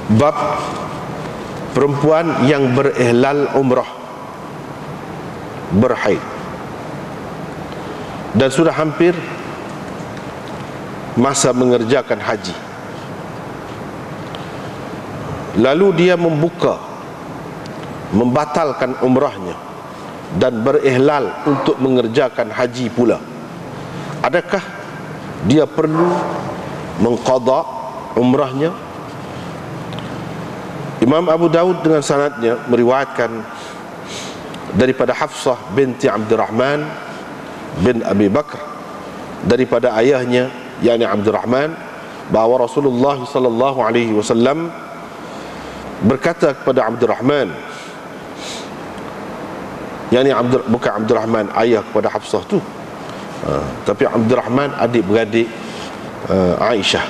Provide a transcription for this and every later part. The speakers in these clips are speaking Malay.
Bab perempuan yang berihlal umrah berhaid dan sudah hampir masa mengerjakan haji, lalu dia membatalkan umrahnya dan berihlal untuk mengerjakan haji pula. Adakah dia perlu mengqada umrahnya? Imam Abu Daud dengan sanadnya meriwayatkan daripada Hafsah binti Abdurrahman bin Abi Bakr daripada ayahnya yakni Abdurrahman bahawa Rasulullah sallallahu alaihi wasallam berkata kepada Abdurrahman, yakni bukan Abdurrahman ayah kepada Hafsah tu, tapi Abdurrahman adik-beradik Aisyah.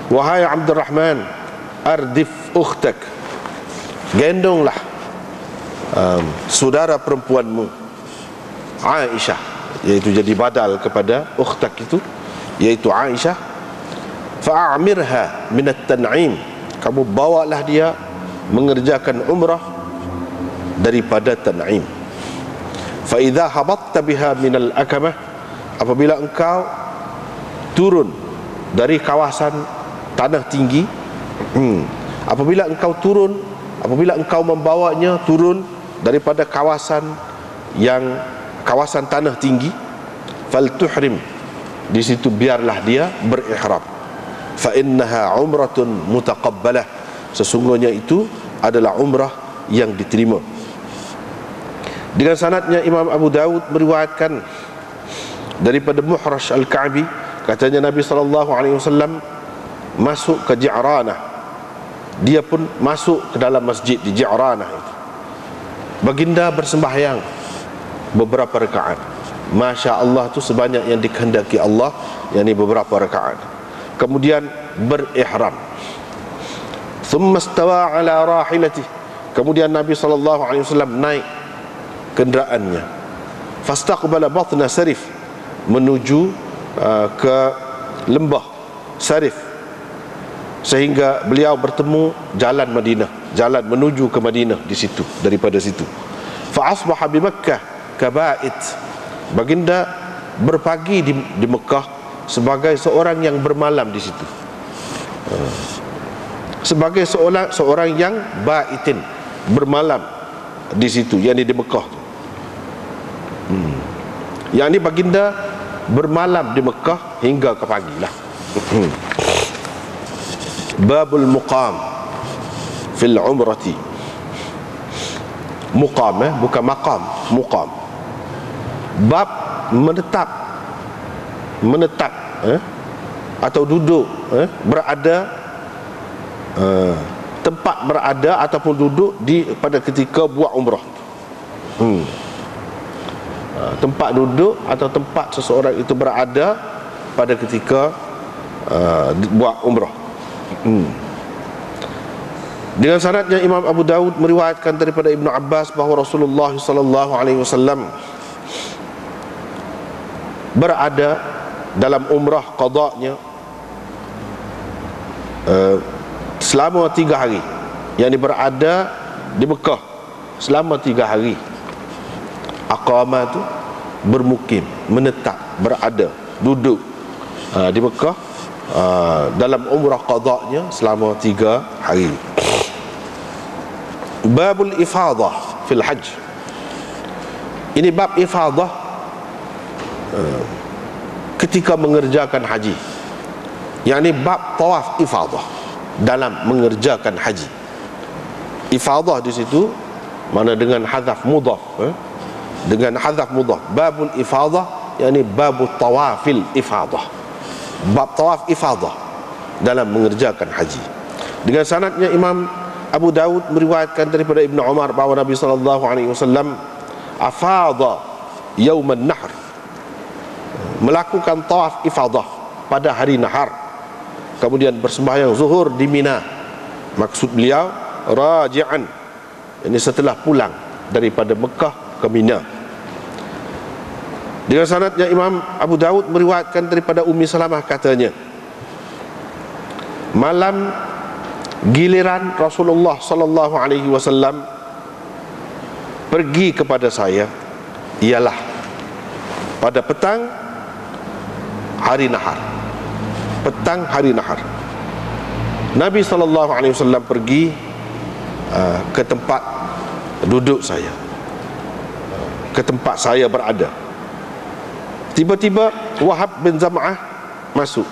Wahai Abdurrahman, ardif ukhtak, gendonglah saudara perempuanmu Aisyah, iaitu jadi badal kepada ukhtak itu, iaitu Aisyah. Fa'amirha minat tan'im, kamu bawalah dia mengerjakan umrah daripada Tan'im. Fa idza habatta biha minal akamah, apabila engkau turun dari kawasan tanah tinggi, apabila engkau membawanya turun daripada kawasan tanah tinggi, faltuhrim, di situ biarlah dia berihram. Fa innaha umratun mutaqabbalah, sesungguhnya itu adalah umrah yang diterima. Dengan sanadnya Imam Abu Daud meriwayatkan daripada Muhrash Al-Ka'bi, katanya Nabi SAW masuk ke Ji'ranah. Dia pun masuk ke dalam masjid di Ji'ranah itu. Baginda bersembahyang beberapa rakaat. Masya Allah tu sebanyak yang dikehendaki Allah, yakni beberapa rakaat. Kemudian berihram. Thumma istawa ala rahilati, kemudian Nabi SAW naik kenderaannya. Fastaqbala batna Sarif, menuju ke lembah Sarif, sehingga beliau bertemu jalan Madinah, jalan menuju ke Madinah di situ, daripada situ. Fa asbaha bi Makkah kabait, baginda berpagi di Mekah sebagai seorang yang bermalam di situ, sebagai seorang yang baitin, bermalam di situ, yakni di Mekah. Yakni baginda bermalam di Mekah hingga ke pagi lah. Babul muqam fil umrati. Muqam, bukan maqam, muqam. Bab menetap atau duduk, berada, tempat berada ataupun duduk pada ketika buat umrah. Tempat duduk atau tempat seseorang itu berada pada ketika buat umrah. Dengan sanadnya Imam Abu Daud meriwayatkan daripada Ibnu Abbas bahawa Rasulullah SAW berada dalam umrah qadanya selama 3 hari, yang berada di Mekah selama 3 hari. Aqamah tu bermukim, menetap, berada, duduk di Mekah dalam umrah qadanya selama 3 hari. Babul ifadah fil hajj. Ini bab ifadah ketika mengerjakan haji, yakni bab tawaf ifadah dalam mengerjakan haji. Ifadah di situ mana dengan hadaf mudhaf, dengan hadaf mudhaf. Babul ifadah yakni babut tawafil ifadah, bab tawaf ifadah dalam mengerjakan haji. Dengan sanadnya Imam Abu Daud meriwayatkan daripada Ibnu Umar bahawa Nabi SAW afadha yauman nahr, melakukan tawaf ifadah pada hari nahar, kemudian bersembahyang zuhur di Mina. Maksud beliau raji'an, ini setelah pulang daripada Mekah ke Mina. Dengan sanadnya Imam Abu Daud meriwayatkan daripada Ummi Salamah, katanya malam Giliran Rasulullah sallallahu alaihi wasallam pergi kepada saya ialah pada petang hari nahar. Petang hari nahar. Nabi sallallahu alaihi wasallam pergi ke tempat duduk saya, ke tempat saya berada. Tiba-tiba Wahab bin Zam'ah masuk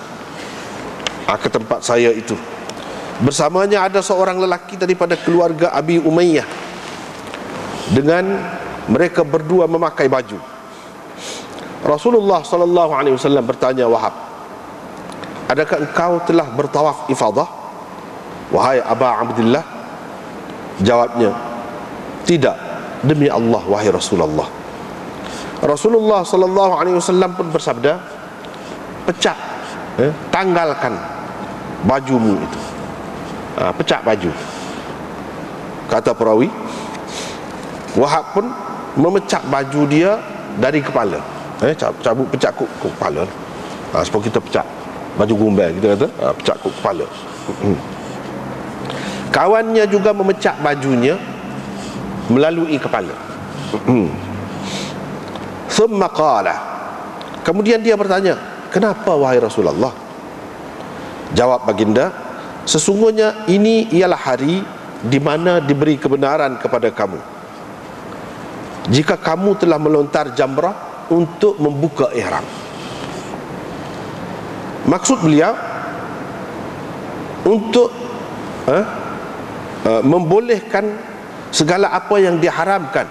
ke tempat saya itu. Bersamanya ada seorang lelaki daripada keluarga Abi Umayyah. Dengan mereka berdua memakai baju. Rasulullah sallallahu alaihi wasallam bertanya Wahab, adakah engkau telah bertawaf ifadah, wahai Aba Abdillah? Jawabnya, tidak, demi Allah wahai Rasulullah. Rasulullah sallallahu alaihi wasallam pun bersabda, pecah, tanggalkan bajumu itu. Pecah baju. Kata perawi, Wahab pun memecah baju dia dari kepala. Cabut pecah kuk kepala. Sebab kita pecah baju gombel, kita kata pecah kuk kepala. Kawannya juga memecah bajunya melalui kepala. Thumma qala, kemudian dia bertanya, kenapa wahai Rasulullah? Jawab baginda, sesungguhnya ini ialah hari di mana diberi kebenaran kepada kamu jika kamu telah melontar jamrah untuk membuka ihram. Maksud beliau untuk membolehkan segala apa yang diharamkan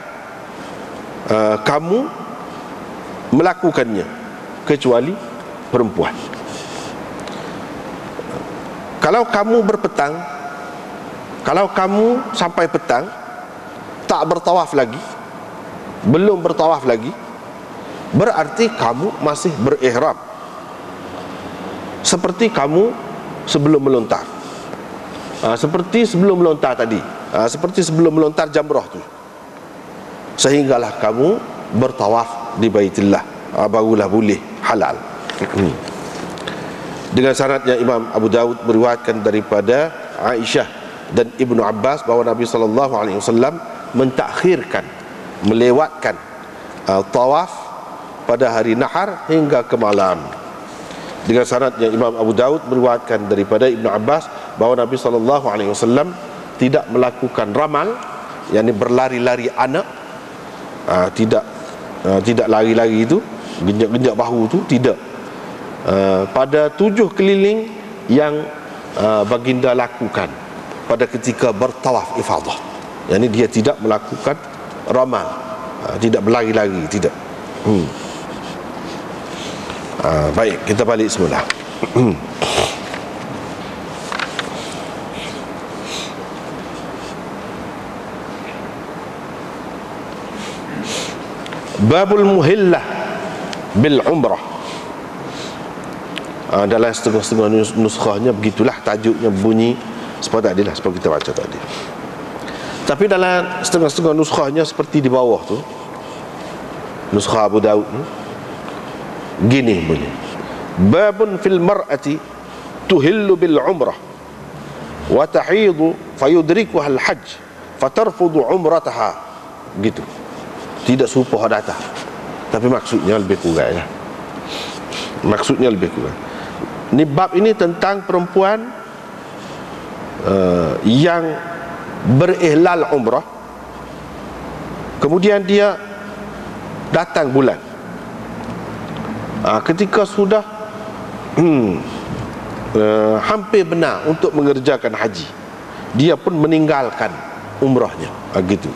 kamu melakukannya, kecuali perempuan. Kalau kamu berpetang, kalau kamu sampai petang tak bertawaf lagi, belum bertawaf lagi, berarti kamu masih berihram seperti kamu sebelum melontar. Seperti sebelum melontar tadi, seperti sebelum melontar jamrah tu, sehinggalah kamu bertawaf di Baitillah, barulah boleh halal. Dengan sanadnya Imam Abu Dawud meriwayatkan daripada Aisyah dan Ibnu Abbas bahawa Nabi sallallahu alaihi wasallam mentakhirkan, melewatkan tawaf pada hari nahar hingga ke malam. Dengan sanadnya Imam Abu Dawud meriwayatkan daripada Ibnu Abbas bahawa Nabi sallallahu alaihi wasallam tidak melakukan ramal, yakni berlari-lari anak, tidak lari-lari itu, genjak-genjak bahu itu, tidak. Pada 7 keliling yang baginda lakukan pada ketika bertawaf ifadah, yakni dia tidak melakukan ramal, tidak berlari-lari, tidak. Baik, kita balik semula. Babul muhillah bil umrah. Dalam setengah-setengah nuskhahnya begitulah tajuknya, bunyi seperti tadi lah, seperti kita baca tadi. Tapi dalam setengah-setengah nuskhahnya seperti di bawah tu, nuskhah Abu Daud ni, gini bunyi, babun fil mar'ati tuhillu bil umrah wa tahidu fayudrikuha al hajj fatarfudu umrataha. Gitu, tidak serupa datang, tapi maksudnya lebih kurang lah. Maksudnya lebih kurang. Ni bab ini tentang perempuan yang berihlal umrah, kemudian dia datang bulan, ketika sudah hampir benar untuk mengerjakan haji, dia pun meninggalkan umrahnya. Gitu.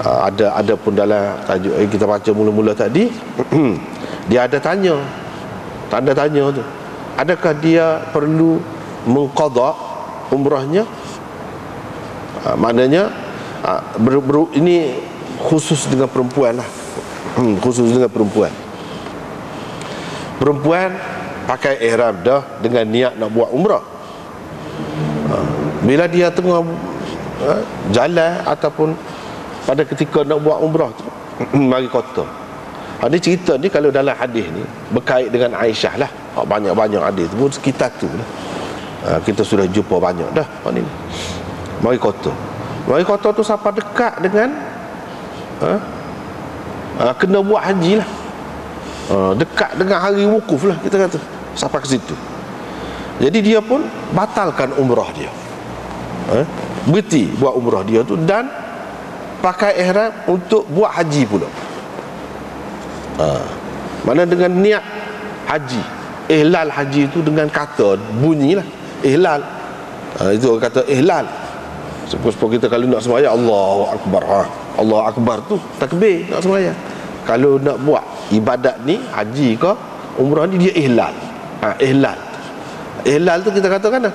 Ada pun dalam tajuk kita baca mula-mula tadi, dia ada tanda tanya tu, adakah dia perlu mengqadha umrahnya? Maknanya ini khusus dengan perempuan lah. Khusus dengan perempuan. Perempuan pakai ihram dah dengan niat nak buat umrah. Bila dia tengah jalan ataupun pada ketika nak buat umrah tu, mari kotor. Ada cerita ni kalau dalam hadis ni berkait dengan Aisyah lah. Banyak-banyak hadis pun sekitar tu lah. Kita sudah jumpa banyak dah ni. Mari kota. Mari kota tu siapa dekat dengan kena buat haji lah. Dekat dengan hari wukuf lah kita kata. Sampai ke situ. Jadi dia pun batalkan umrah dia. Berhenti buat umrah dia tu dan pakai ihram untuk buat haji pula. Mana dengan niat haji, ihlal haji itu dengan kata bunyilah ihlal. Itu orang kata ihlal. Supaya kita kalau nak sembahyang Allahu Akbar, Allahu Akbar tu takbir nak sembahyang. Kalau nak buat ibadat ni haji ke umrah ni dia ihlal. Ihlal. Ihlal tu kita katakan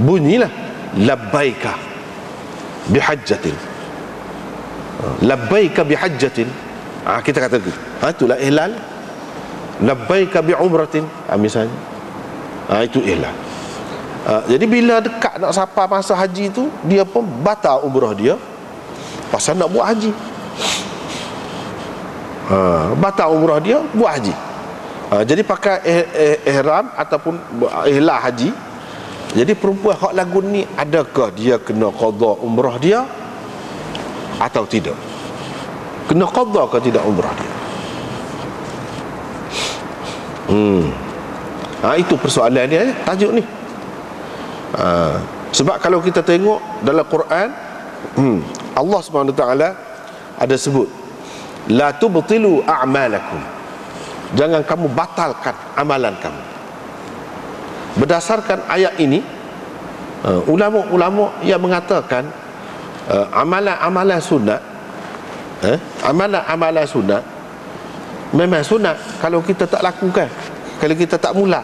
bunyilah labbaika bihajjatin. Labbaika bihajjatin. Kita kata gitu. Itulah ihlal. Labbaika bi'umratin. Misalnya. Itu ihlal. Jadi bila dekat nak sampai masa haji tu, dia pun batal umrah dia pasal nak buat haji. Batal umrah dia buat haji. Jadi pakai ihram ataupun ihlal haji. Jadi perempuan hak lagu ni, adakah dia kena qada umrah dia atau tidak? Kena qada ke tidak umrah dia? Itu persoalan dia, tajuk ni. Sebab kalau kita tengok dalam Quran, Allah SWT ada sebut, la tubtilu a'malakum, jangan kamu batalkan amalan kamu. Berdasarkan ayat ini, ulama-ulama yang mengatakan amalan-amalan sunat, amalan-amalan sunat memang sunat kalau kita tak lakukan, kalau kita tak mula.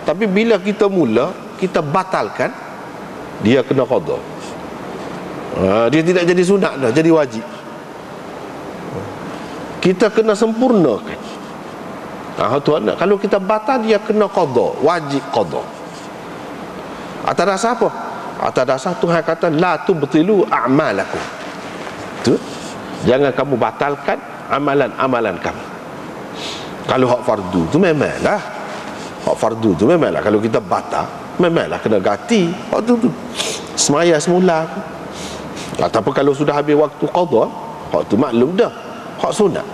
Tapi bila kita mula, kita batalkan, dia kena qada. Dia tidak jadi sunat dah, jadi wajib. Kita kena sempurnakan. Kalau kita batal, dia kena qada, wajib qada. Atas dasar apa? Atas dasar Tuhan kata la tubtilu a'malakum. Tu, jangan kamu batalkan amalan-amalan kamu. Kalau hak fardu tu memanglah, hak fardu tu memanglah kalau kita batal, memanglah kena ganti waktu tu. Semaya semula tu. Ataupun kalau sudah habis waktu qada, hak tu maklum dah, hak sunat.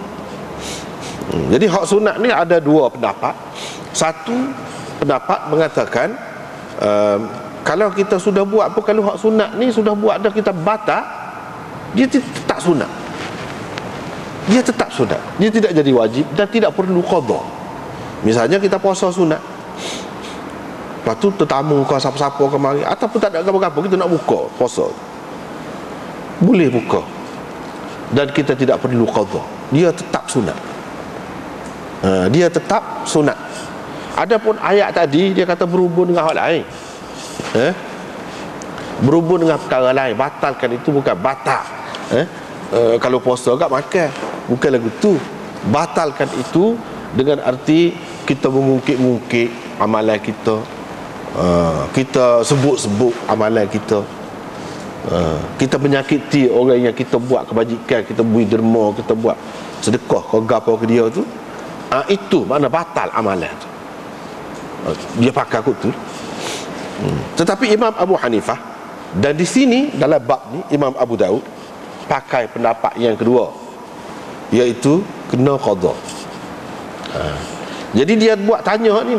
Jadi hak sunat ni ada dua pendapat. Satu pendapat mengatakan kalau kita sudah buat apa, kalau hak sunat ni sudah buat dah kita batal, dia tetap sunat. Dia tetap sunat. Dia tidak jadi wajib dan tidak perlu qada. Misalnya kita puasa sunat, lepas tu tetamu ke siapa-siapa ke mari, ataupun tak ada apa-apa, kita nak buka puasa, boleh buka dan kita tidak perlu qada. Dia tetap sunat. Dia tetap sunat. Adapun ayat tadi dia kata berhubung dengan hal lain, berhubung dengan perkara lain, batalkan itu bukan batal. Kalau puasa kat makan, bukan lagu tu. Batalkan itu dengan arti kita mengungkit-ungkit amalan kita, kita sebut-sebut amalan kita, kita menyakiti orang yang kita buat kebajikan, kita beri derma, kita buat sedekah ke gapo ke dia tu. Itu makna batal amalan tu. Dia pakai kot tu. Tetapi Imam Abu Hanifah, dan di sini dalam bab ni Imam Abu Daud pakai pendapat yang kedua, iaitu kena qada. Jadi dia buat tanya ni,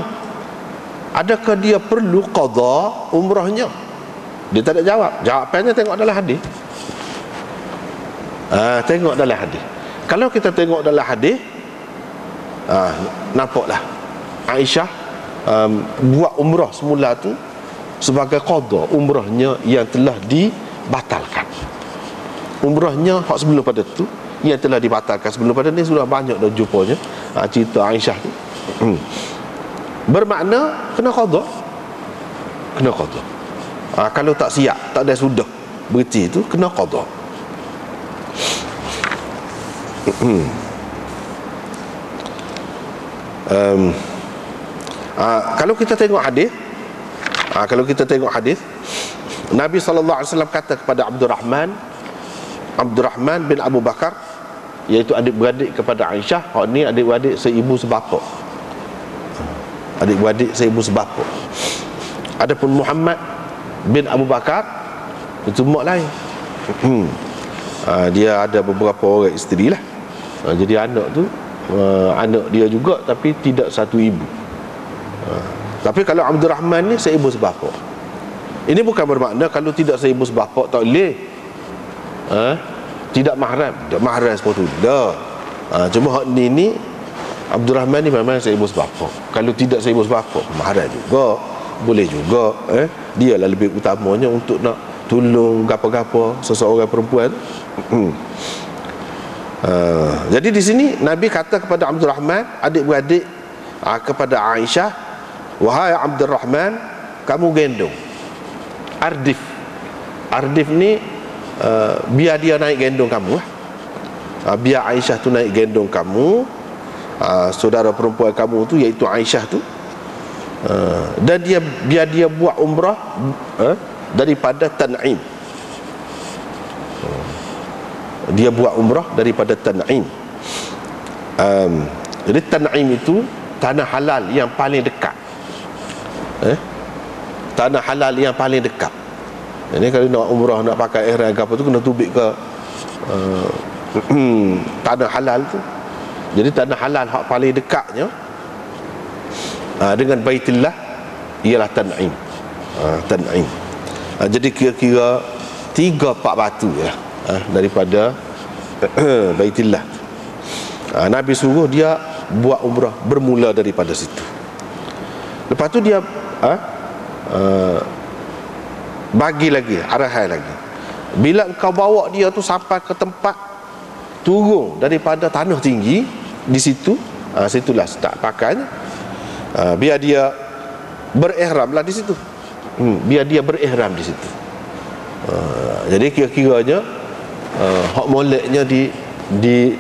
adakah dia perlu qada umrahnya? Dia tak ada jawab. Jawapannya tengok dalam hadis. Tengok dalam hadis. Kalau kita tengok dalam hadis, nampaklah Aisyah buat umrah semula tu sebagai qada umrahnya yang telah dibatalkan. Umrahnya hak sebelum pada tu yang telah dibatalkan. Sebelum pada ni sudah banyak dah jumpanya cerita Aisyah tu. Bermakna kena qada. Kena qada. Kalau tak siap, tak ada sudah berhenti tu, kena qada. Kalau kita tengok hadis, Nabi SAW kata kepada Abdurrahman bin Abu Bakar, iaitu adik-beradik kepada Aisyah. Hak ni adik-beradik seibu sebapa. Adik-beradik seibu sebapa. Adapun Muhammad bin Abu Bakar itu mak lain. Dia ada beberapa orang isteri lah. Jadi anak tu anak dia juga, tapi tidak satu ibu. Tapi kalau Abdul Rahman ni seibu sebapa. Ini bukan bermakna kalau tidak seibu sebapa tak boleh tidak mahram. Tak mahram seperti tu dah. Cuma hak ni Abdul Rahman ni memang seibu sebapa. Kalau tidak seibu sebapa, mahram juga, boleh juga. Dia lah lebih utamanya untuk nak tolong gapo-gapo seseorang perempuan. Jadi di sini Nabi kata kepada Abdul Rahman, adik-beradik, kepada Aisyah, wahai Abdul Rahman, kamu gendong Ardif. Ardif ni biar dia naik gendong kamu lah. Biar Aisyah tu naik gendong kamu, saudara perempuan kamu tu, iaitu Aisyah tu. Dan biar dia buat umrah daripada Tan'im. Dia buat umrah daripada Tan'im. Jadi Tan'im itu tanah halal yang paling dekat. Tanah halal yang paling dekat. Ini kalau nak umrah, nak pakai ihram ke apa tu, kena tubik ke tanah halal tu. Jadi tanah halal hak paling dekatnya dengan Baitullah ialah Tan'im. Tan'im. Jadi kira-kira 3-4 batu ya, daripada Baitullah. Nabi suruh dia buat umrah bermula daripada situ. Lepas tu dia bagi lagi arahan lagi. Bila engkau bawa dia tu sampai ke tempat turun daripada tanah tinggi, di situ situlah start pakainya. Biar dia berihramlah di situ. Biar dia berihram di situ. Jadi kira-kiranya hak moleknya di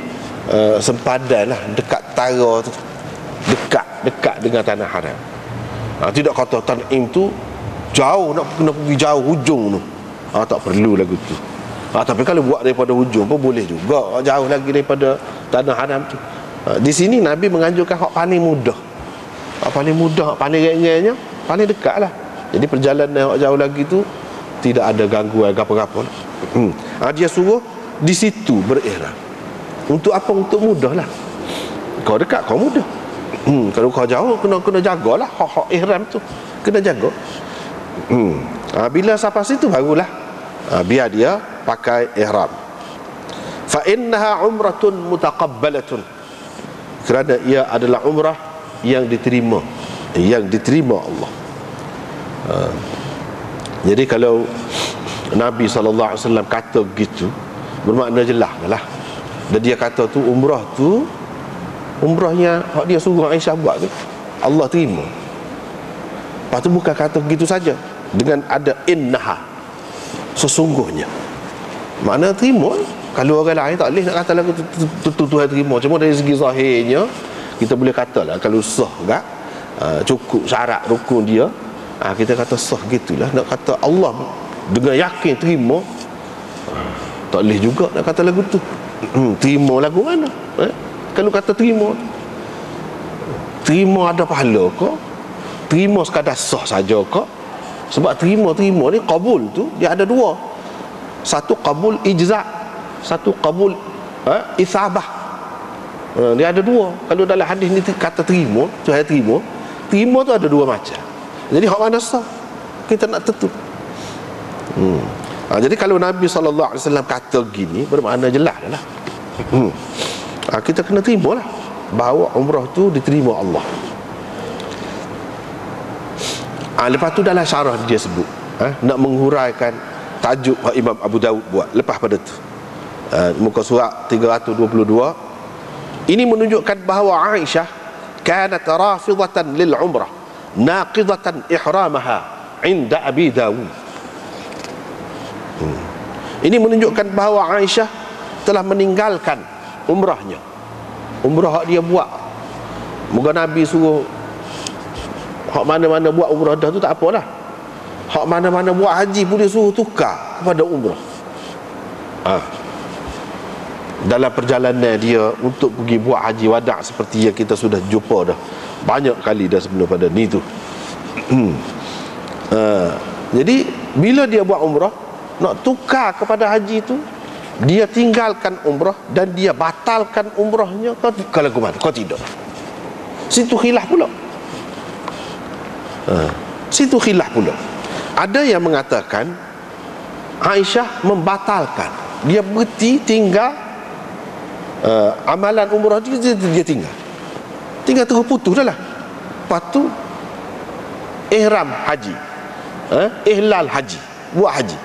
sempadan lah, dekat tara tu, dekat dengan tanah haram. Tidak kata Tan'im tu jauh, nak kena pergi jauh hujung tu. Tak perlu lagu tu. Tapi kalau buat daripada hujung pun boleh juga, jauh lagi daripada tanah haram tu. Di sini Nabi menganjurkan hak paling mudah. Hak paling mudah, hak paling ringannya, paling dekat lah. Jadi perjalanan hak jauh lagi tu tidak ada gangguan apa-apa. Dia suruh di situ berihram. Untuk apa? Untuk mudah lah. Kau dekat, kau mudah. Kalau kau jauh, kena jagalah hak ihram tu, kena jaga. Bila sampai situ barulah biar dia pakai ihram. Fa innaha umratun mutaqabbalatun, kerana ia adalah umrah yang diterima Allah. Jadi kalau Nabi SAW kata begitu, bermakna jelas lah. Dan dia kata tu umrahnya hak dia suruh Aisyah buat tu, Allah terima. Lepas tu bukan kata begitu saja, dengan ada innaha, sesungguhnya. Makna terima. Kalau orang lain tak boleh nak kata lagu tu Tuhan terima. Cuma dari segi zahirnya kita boleh katalah, kalau sah kan, cukup syarat rukun dia, kita kata sah gitulah. Nak kata Allah dengan yakin terima, tak boleh juga nak kata lagu tu. Terima lagu mana? Kalau kata terima ada pahala ke? Terima sekadar sah saja ke? Sebab terima ni, qabul tu dia ada dua. Satu qabul ijza', satu qabul isabah. Dia ada dua. Kalau dalam hadis ni kata terima, Tuhan terima tu ada dua macam. Jadi hak mana sah, kita nak tentu. Jadi kalau Nabi SAW kata gini, bermakna jelas dah lah. Kita kena terima lah bahawa umrah tu diterima Allah. Lepas tu dalam syarah dia sebut, nak menghuraikan tajuk Imam Abu Daud buat lepas pada tu, muka surat 322. Ini menunjukkan bahawa Aisyah kanat rafidatan lil umrah naqidatan ihramaha inda Abi Dawud. Ini menunjukkan bahawa Aisyah telah meninggalkan umrahnya. Umrah dia buat, moga Nabi suruh hak mana-mana buat umrah dah tu tak apalah. Hak mana-mana buat haji pun dia suruh tukar kepada umrah. Dalam perjalanan dia untuk pergi buat haji wada' seperti yang kita sudah jumpa dah banyak kali dah sebelum pada ni tu. Jadi bila dia buat umrah, nak tukar kepada haji itu, dia tinggalkan umrah dan dia batalkan umrahnya kalau ke mana? Kau tidak. Situ khilaf pula. Situ khilaf pula. Ada yang mengatakan Aisyah membatalkan, dia berhenti tinggal amalan umrah dia tinggal terus putus dah lah. Lepas tu ihram haji, ihlal haji, buat haji,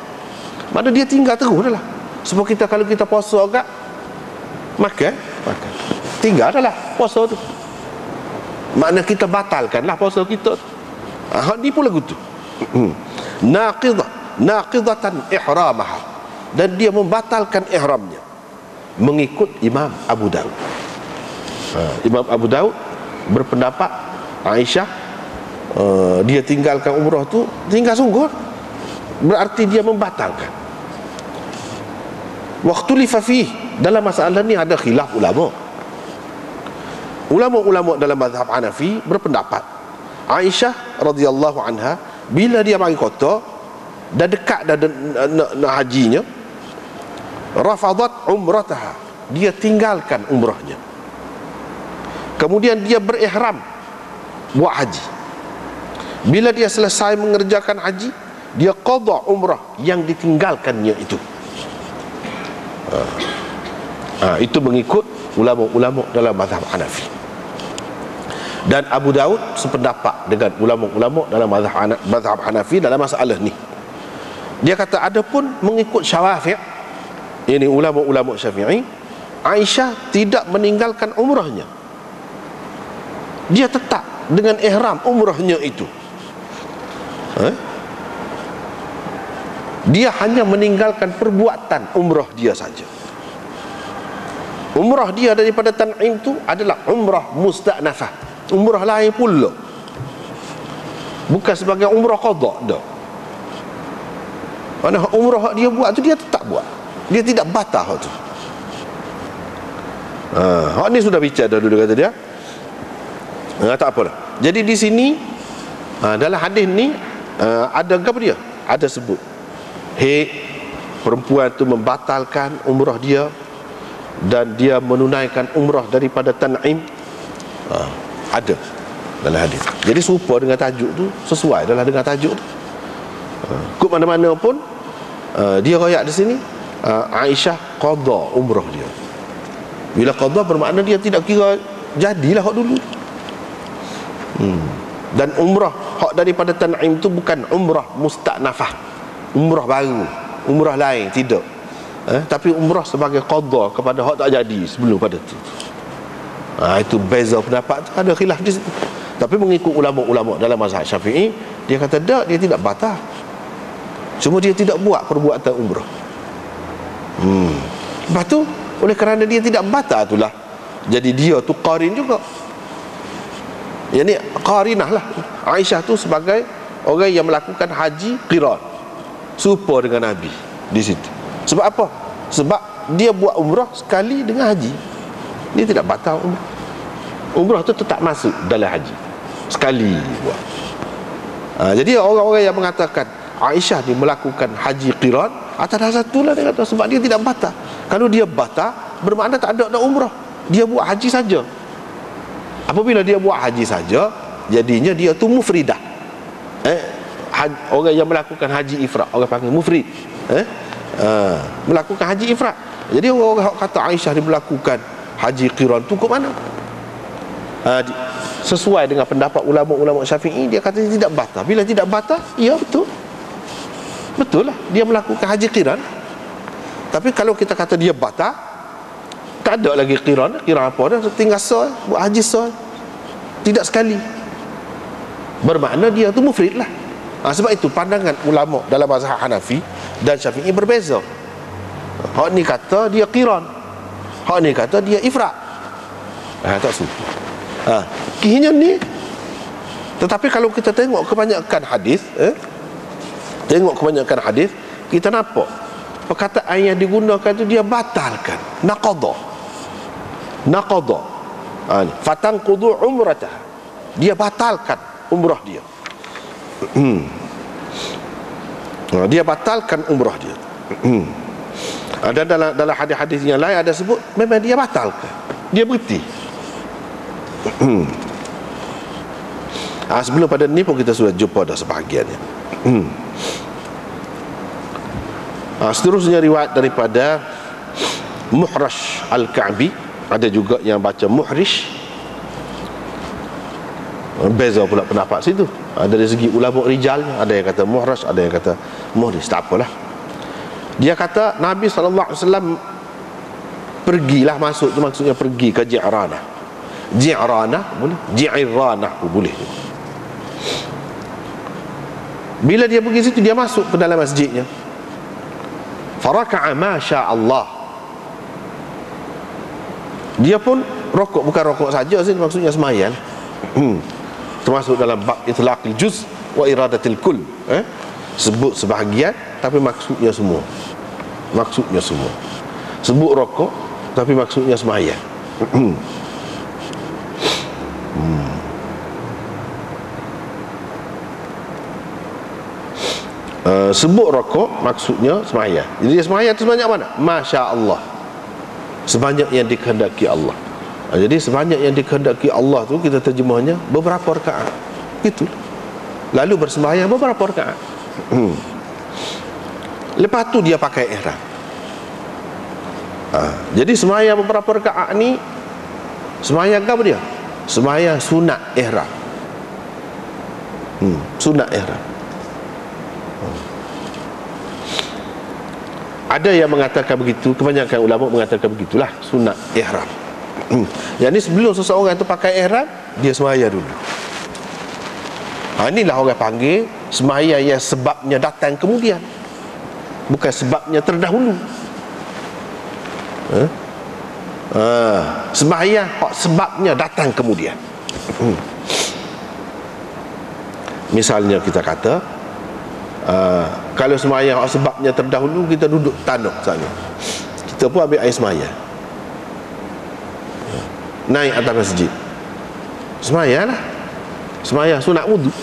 mana dia tinggal terus dah lah. Sebab kita kalau kita puasa agak makan tinggal dah lah puasa tu, makna kita batalkan lah puasa kita tu. Ni pun lagu tu naqidatan ihramah, dan dia membatalkan ihramnya mengikut Imam Abu Daud. Imam Abu Daud berpendapat Aisyah dia tinggalkan umrah tu tinggal sungguh, berarti dia membatalkan. Waktu lifafih, dalam masalah ni ada khilaf ulama. Ulama-ulama dalam mazhab Hanafi berpendapat Aisyah radhiyallahu anha bila dia mari kota dah dekat dah nak hajinya, rafadat umrataha, dia tinggalkan umrahnya, kemudian dia berihram buat haji. Bila dia selesai mengerjakan haji, dia qada umrah yang ditinggalkannya itu. Itu mengikut ulama-ulama dalam mazhab Hanafi. Dan Abu Daud sependapat dengan ulama-ulama dalam mazhab Hanafi dalam masalah ni. Dia kata adapun mengikut Syafi'i, ini ulama-ulama Syafi'i, Aisyah tidak meninggalkan umrahnya, dia tetap dengan ihram umrahnya itu. Dia hanya meninggalkan perbuatan umrah dia saja. Umrah dia daripada Tan'im itu adalah umrah musta'nafah, umrah lain pula, bukan sebagai umrah qada dah. Mana umrah dia buat tu dia tetap buat, dia tidak batal tu. Hak ni sudah bicara dulu kata dia. Tak apalah. Jadi di sini dalam hadis ni ada apa dia? Ada sebut perempuan tu membatalkan umrah dia dan dia menunaikan umrah daripada Tan'im. Ada dalam hadis. Jadi serupa dengan tajuk tu, sesuai adalah dengan tajuk tu. Kut mana-mana pun dia royak di sini Aisyah qada umrah dia. Bila qada bermakna dia tidak kira jadilah hak dulu. Dan umrah hak daripada Tan'im tu bukan umrah musta'nafah, umrah baru, umrah lain, tidak. Tapi umrah sebagai qada kepada hak tak jadi sebelum pada tu. Itu beza pendapat tu, ada khilaf di situ. Tapi mengikut ulama-ulama dalam mazhab Syafi'i, dia kata tak, dia tidak batal, cuma dia tidak buat perbuatan umrah. Lepas tu oleh kerana dia tidak batal itulah, jadi dia tu qarin juga. Yang ni qarinah lah. Aisyah tu sebagai orang yang melakukan haji qiran, serupa dengan Nabi di situ. Sebab apa? Sebab dia buat umrah sekali dengan haji, dia tidak batal umrah. Umrah tu tetap masuk dalam haji, sekali buat. Jadi orang-orang yang mengatakan Aisyah ni melakukan haji qiran, atas dasar itulah dia kata sebab dia tidak batal. Kalau dia batal, bermakna tak ada umrah, dia buat haji saja. Apabila dia buat haji saja, jadinya dia tu mufridah. Orang yang melakukan haji ifrad, orang panggil mufrid. Melakukan haji ifrad. Jadi orang kata Aisyah dia melakukan haji qiran tu ke mana? Sesuai dengan pendapat ulama-ulama Syafi'i, dia kata dia tidak batal. Bila tidak batal, ya betul, betul lah dia melakukan haji qiran. Tapi kalau kita kata dia batal, tak ada lagi qiran apa dah, tinggal sah, buat haji sah, tidak sekali, bermakna dia tu mufrid lah. Sebab itu pandangan ulama dalam mazhab Hanafi dan Syafi'i berbeza. Hak ni kata dia qiran, hak ni kata dia ifrad. Tak suka. Kihnya ni. Tetapi kalau kita tengok kebanyakan hadis, kita nampak perkataan yang digunakan tu dia batalkan, naqada. Fatanqudu umratah, dia batalkan umrah dia. Dia batalkan umrah dia. Ada dalam hadis-hadis yang lain ada sebut memang dia batalkan, dia berhenti. Sebelum pada ni pun kita sudah jumpa dah sebahagiannya. Seterusnya riwayat daripada Muhrash Al-Ka'bi, ada juga yang baca Muhrish. Beza pula pendapat situ. Dari segi ulama rijalnya, ada yang kata Muhrash, ada yang kata Muhrish. Tak apalah. Dia kata Nabi SAW pergilah, masuk tu maksudnya pergi ke Ji'ranah. Ji'ranah boleh, Ji'ranah pun boleh. Bila dia pergi situ, dia masuk ke dalam masjidnya. Faraka'a ma sya'allah. Dia pun rokok, bukan rokok saja sih, maksudnya semayan. Termasuk dalam bab itlaqil juz wa iradatil kull. Sebut sebahagian tapi maksudnya semua. Maksudnya semua. Sebut rokok tapi maksudnya semayan. Sebut rokok maksudnya semaya. Jadi semaya itu sebanyak mana? Masya Allah, sebanyak yang dikehendaki Allah. Jadi sebanyak yang dikehendaki Allah tu kita terjemahnya beberapa rakaat gitu. Lalu bersembahyang beberapa rakaat. Lepas tu dia pakai ihram. Jadi sembahyang beberapa rakaat ni sembahyang apa dia? Sembahyang sunat ihram. Sunat ihram. Ada yang mengatakan begitu, kebanyakan ulama mengatakan begitulah sunat ihram. Yang ni sebelum seseorang itu pakai ihram, dia sembahyang dulu. Inilah orang panggil sembahyang yang sebabnya datang kemudian, bukan sebabnya terdahulu. Sembahyang sebabnya datang kemudian. Misalnya kita kata kalau sembahyang sebabnya terdahulu, kita duduk tanuk sana, kita pun ambil air sembahyang, naik atas masjid, sembahyang lah. Sembahyang sunat wuduk.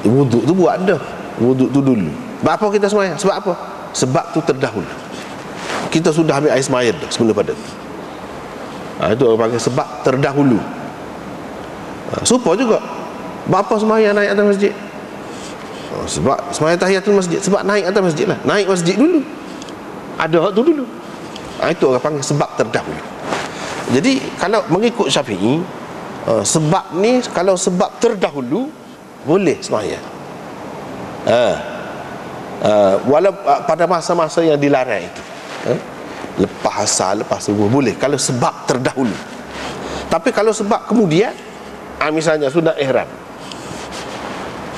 Wuduk tu buat dah, wuduk tu dulu. Sebab apa kita sembahyang? Sebab apa? Sebab tu terdahulu. Kita sudah ambil air sembahyang dah sebelum pada tu. Itu orang panggil sebab terdahulu. Supaya juga bapa sembahyang naik atas masjid, sebab sembahyang tahiyatul masjid, sebab naik atas masjid lah, naik masjid dulu, ada hak tu dulu. Itu orang panggil sebab terdahulu. Jadi kalau mengikut Syafi'i, sebab ni kalau sebab terdahulu boleh sembahyang, walau pada masa-masa yang dilarang itu, lepas asar, lepas subuh boleh kalau sebab terdahulu. Tapi kalau sebab kemudian, misalnya sunat ihram,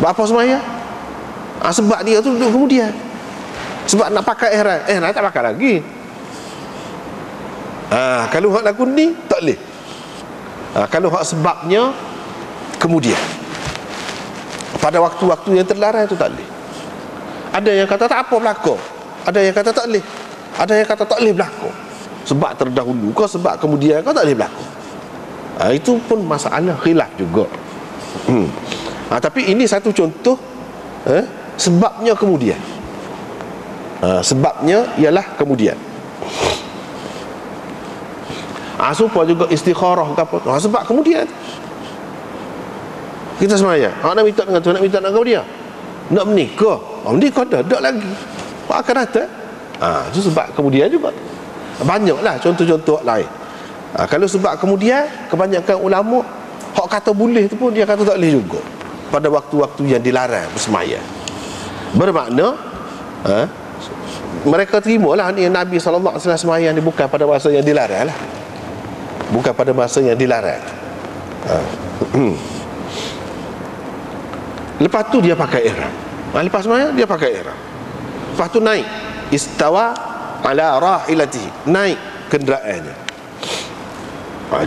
apa sembahyang? Sebab dia tu duduk kemudian, sebab nak pakai ihram, tak pakai lagi. Kalau hak lagu ni tak boleh. Kalau hak sebabnya kemudian, pada waktu-waktu yang terlarang itu tak boleh. Ada yang kata tak apa berlaku, ada yang kata tak boleh, ada yang kata tak boleh berlaku. Sebab terdahulu kau, sebab kemudian kau tak boleh berlaku. Itu pun masalah khilaf juga. Tapi ini satu contoh, sebabnya kemudian. Sebabnya ialah kemudian. Supaya juga istikharah ke apa, sebab kemudian kita semaya, nak minta dengan tu, nak minta dengan dia, nak menikah, menikah dah lagi, akan datang. Itu sebab kemudian juga. Banyaklah contoh-contoh lain. Kalau sebab kemudian, kebanyakan ulama hak kata boleh tu pun dia kata tak boleh juga pada waktu-waktu yang dilarang bersemayam. Bermakna mereka terimalah ni Nabi SAW semayam ni bukan pada masa yang dilarang lah, bukan pada masa yang dilarang. Lepas tu dia pakai ihram. Lepas semayam dia pakai ihram. Lepas tu naik, istawa ala rahilatihi, naik kenderaannya.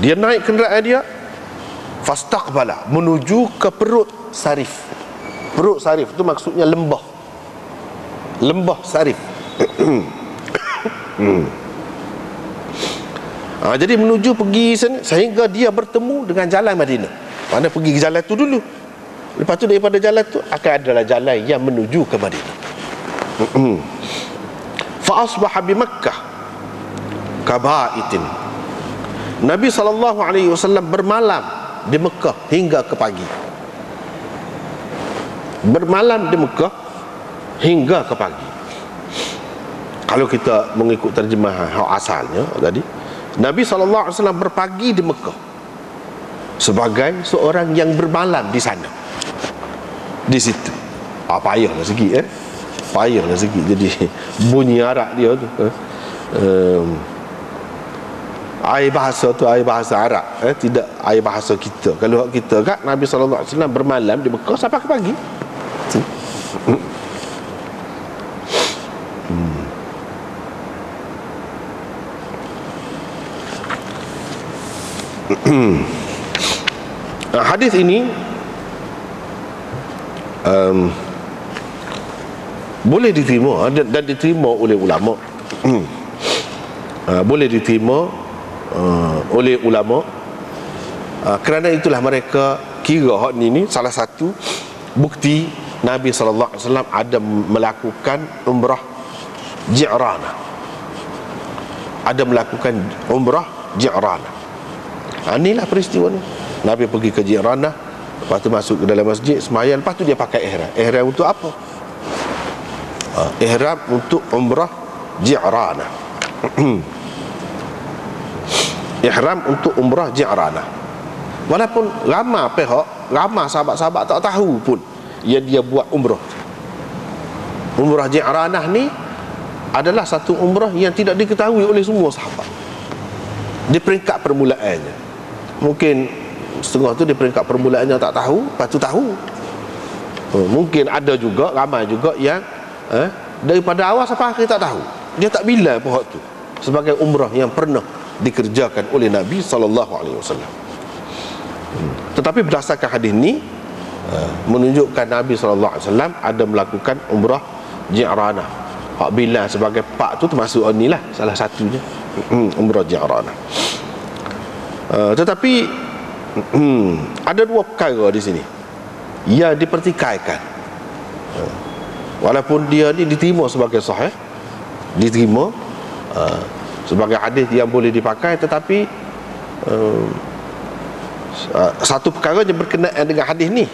Dia naik kenderaan dia, fastaqbala, menuju ke perut Sarif. Perut Sarif itu maksudnya lembah, lembah Sarif. Jadi menuju pergi sehingga dia bertemu dengan jalan Madinah. Mana pergi ke jalan tu dulu, lepas tu daripada jalan tu akan adalah jalan yang menuju ke Madinah. Fa asbaha bi Makkah kabaitin. Nabi SAW bermalam di Mekah hingga ke pagi. Bermalam di Mekah hingga ke pagi. Kalau kita mengikut terjemahan asalnya tadi, Nabi SAW berpagi di Mekah sebagai seorang yang bermalam di sana, di situ. Payahlah sikit payahlah sikit. Jadi bunyi Arab dia tu air bahasa tu air bahasa Arab, tidak air bahasa kita. Kalau kita kan Nabi SAW bermalam di Mekah sampai ke pagi. Hadis ini boleh diterima dan diterima oleh ulama. Boleh diterima oleh ulama, kerana itulah mereka kira hak ni salah satu bukti Nabi SAW ada melakukan umrah Ji'ranah, ada melakukan umrah Ji'ranah. Inilah peristiwa ni. Nabi pergi ke Ji'ranah, lepas tu masuk ke dalam masjid sembahyang, lepas tu dia pakai ihram. Ihram untuk apa? Ihram untuk umrah Ji'ranah. Ihram untuk umrah Ji'ranah. Walaupun ramai pihak, ramai sahabat-sahabat tak tahu pun yang dia buat umrah. Umrah Ji'ranah ni adalah satu umrah yang tidak diketahui oleh semua sahabat. Di peringkat permulaannya, mungkin setengah tu di peringkat permulaannya tak tahu, lepas tu tahu. Mungkin ada juga, ramai juga yang daripada awal sampai akhir tak tahu. Dia tak bilang pihak tu sebagai umrah yang pernah dikerjakan oleh Nabi SAW. Tetapi berdasarkan hadis ni menunjukkan Nabi SAW ada melakukan umrah Ji'ranah. Hak bilang sebagai pak tu termasuk inilah salah satunya, umrah Ji'ranah. Tetapi ada dua perkara di sini yang dipertikaikan. Walaupun dia ni diterima sebagai sahih, diterima sebagai hadis yang boleh dipakai, tetapi satu perkara yang berkenaan dengan hadis ni.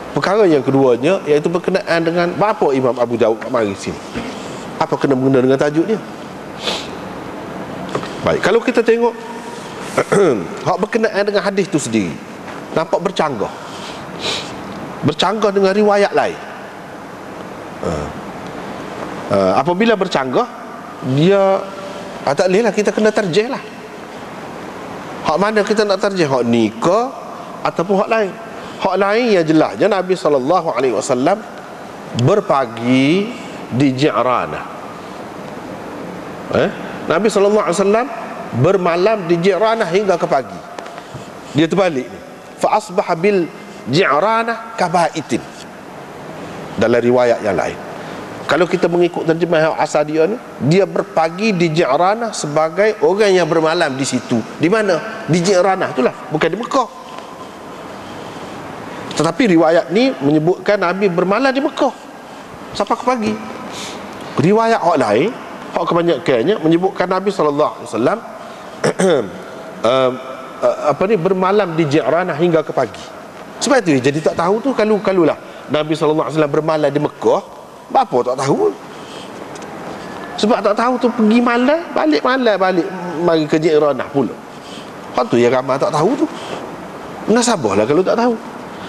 Perkara yang keduanya iaitu berkenaan dengan apa Imam Abu Daud mari sini. Apa kena-mengena dengan tajuk dia? Baik, kalau kita tengok hak berkenaan dengan hadis tu sendiri nampak bercanggah. Bercanggah dengan riwayat lain. Apabila bercanggah, dia tak boleh lah, kita kena tarjih lah. Hak mana kita nak tarjih, hak ni ke ataupun hak lain? Hak lain yang jelasnya Nabi SAW berpagi di Ji'ranah. Nabi SAW bermalam di Ji'ranah hingga ke pagi. Dia terbalik ni. Fa asbaha bil Ji'ranah kabaitin. Dalam riwayat yang lain, kalau kita mengikut terjemah asal dia ni, dia berpagi di Ji'ranah sebagai orang yang bermalam di situ. Di mana? Di Ji'ranah itulah, bukan di Mekah. Tetapi riwayat ni menyebutkan Nabi bermalam di Mekah sampai ke pagi. Riwayat hak lain, hak kebanyakannya menyebutkan Nabi SAW bermalam di Ji'ranah hingga ke pagi. Sebab itu jadi tak tahu tu, kalau lah Nabi SAW bermalam di Mekah, apa tak tahu. Sebab tak tahu tu pergi malam, balik mari ke Ji'ranah pula. Hak tu yang ramai tak tahu tu. Nasabahlah kalau tak tahu.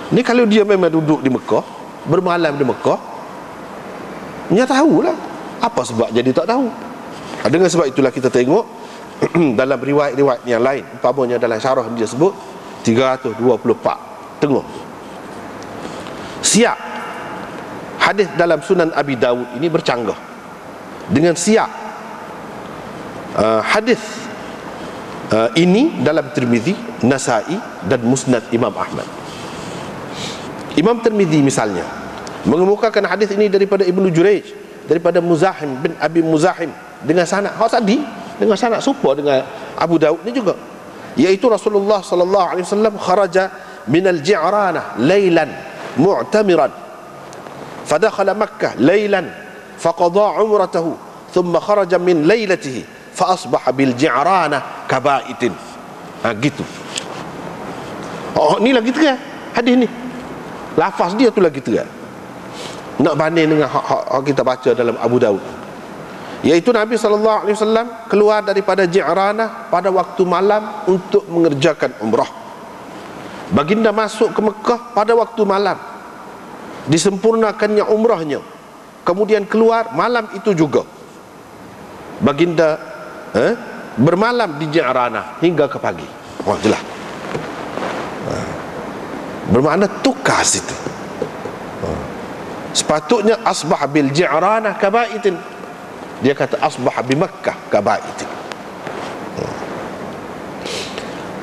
Ni kalau dia memang duduk di Mekah, bermalam di Mekah, dia tahulah apa sebab jadi tak tahu. Dengan sebab itulah kita tengok dalam riwayat-riwayat yang lain, umpamanya dalam syarah dia sebut 324 tengok. Siap hadis dalam Sunan Abi Dawud ini bercanggah dengan siap hadis ini dalam Tirmizi, Nasa'i dan Musnad Imam Ahmad. Imam Tirmizi misalnya mengemukakan hadis ini daripada Ibnu Jurayj, daripada Muzahim bin Abi Muzahim dengan sanad hak tadi, dengan sanad serupa dengan Abu Daud ni juga, iaitu Rasulullah sallallahu alaihi wasallam kharaja minal Ji'ranah lailan mu'tamiran fadakhala Makkah lailan faqada umratahu thumma kharaja min lailatihi fa asbaha bil ji'rana kabaitin. Gitu. Ni lagi terang hadis ni. Lafaz dia tu lagi terang. Nak banding dengan hak kita baca dalam Abu Daud, iaitu Nabi SAW keluar daripada Ji'ranah pada waktu malam untuk mengerjakan umrah. Baginda masuk ke Mekah pada waktu malam, disempurnakannya umrahnya, kemudian keluar malam itu juga. Baginda bermalam di Ji'ranah hingga ke pagi. Jelas. Bermakna tukar situ. Sepatutnya asbah bil Ji'ranah kabaitin, dia kata asbah bi Makkah kabaitin.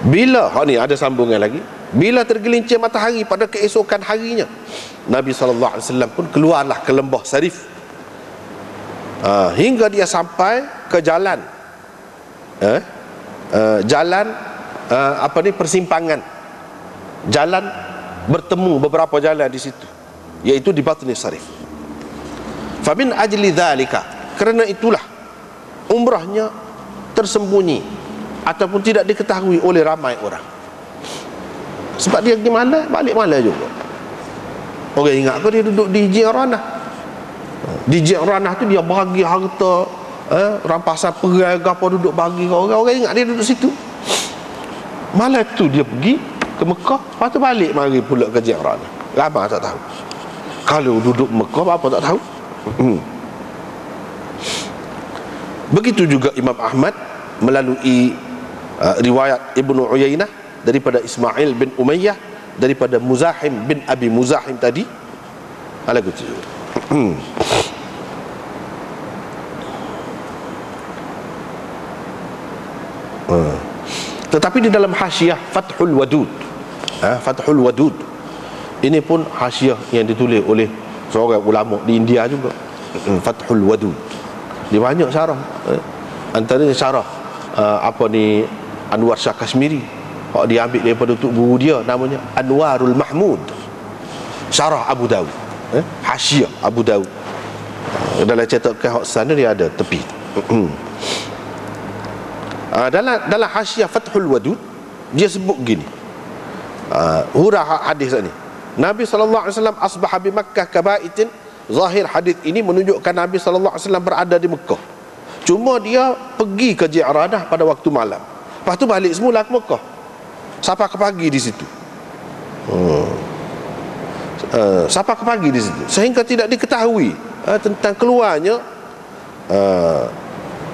Bila ni ada sambungan lagi, bila tergelincir matahari pada keesokan harinya, Nabi SAW pun keluarlah ke lembah Sarif, hingga dia sampai ke jalan persimpangan, jalan bertemu beberapa jalan di situ, iaitu di Batni Sarif. Famin ajli dzalika, kerana itulah umrahnya tersembunyi ataupun tidak diketahui oleh ramai orang. Sebab dia pergi mana, balik mana juga. Orang ingat ke dia duduk di Ji'ranah. Di Ji'ranah tu dia bagi harta, rampasan perai ke apa, duduk bagi ke orang. Orang ingat dia duduk situ. Malam tu dia pergi ke Mekah, lepas tu balik mari pula ke Ji'ranah. Lama tak tahu. Kalau duduk Mekah apa tak tahu. Begitu juga Imam Ahmad melalui riwayat Ibnu Uyainah daripada Ismail bin Umayyah daripada Muzahim bin Abi Muzahim tadi. Tetapi di dalam hasyiah Fathul Wadud, Fathul Wadud ini pun hasyiah yang ditulis oleh seorang ulama di India juga. Fathul Wadud, dia banyak syarah, antaranya syarah Anwar Shah Kashmiri, dia ambil daripada tok guru dia namanya Anwarul Mahmud, syarah Abu Daud, hasyiah Abu Daud. Dalam cetakan hak sana dia ada tepi. Dalam hasyiah Fathul Wadud dia sebut gini, hurah hadis ni, Nabi SAW asbaha bi Makkah kabaitin. Zahir hadis ini menunjukkan Nabi SAW berada di Mekah, cuma dia pergi ke Ji'ranah pada waktu malam, lepas tu balik semula ke Mekah sampai ke pagi di situ. Sampai ke pagi di situ, sehingga tidak diketahui tentang keluarnya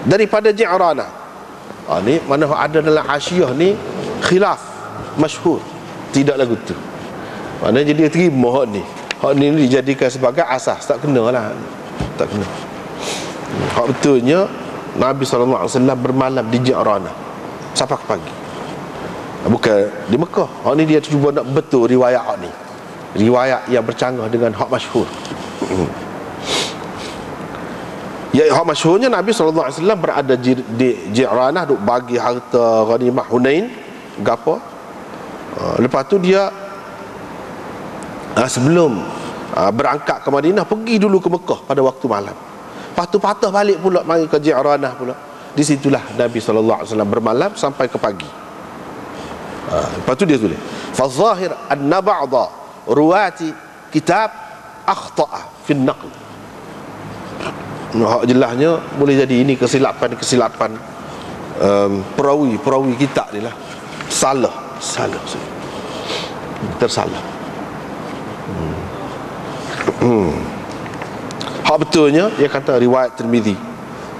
daripada Ji'ranah. Ni mana ada dalam hasyiah ni khilaf masyhur, tidak lagu tu. Maknanya jadi terima hak ni dijadikan sebagai asas, tak kena lah, tak kena. Hak betulnya Nabi SAW bermalam di Ji'ranah sampai ke pagi, bukan di Mekah. Hak ni dia cuba nak betul riwayat hak ni, riwayat yang bercanggah dengan hak masyhur. Ya, hak masyhurnya Nabi SAW berada di Ji'ranah, duk bagi harta ghanimah Hunain gapo. Lepas tu dia sebelum berangkat ke Madinah, pergi dulu ke Mekah pada waktu malam, lepas tu patah balik pula mari ke Ji'ranah pula. Di situlah Nabi SAW bermalam sampai ke pagi. Lepas tu dia tulis, fa zahir anna ba'da ruwati kitab akhta'a fi an-naql. Hak jelasnya boleh jadi ini kesilapan perawi kitab ni lah, salah tersalah. Hak betulnya dia kata riwayat Tirmizi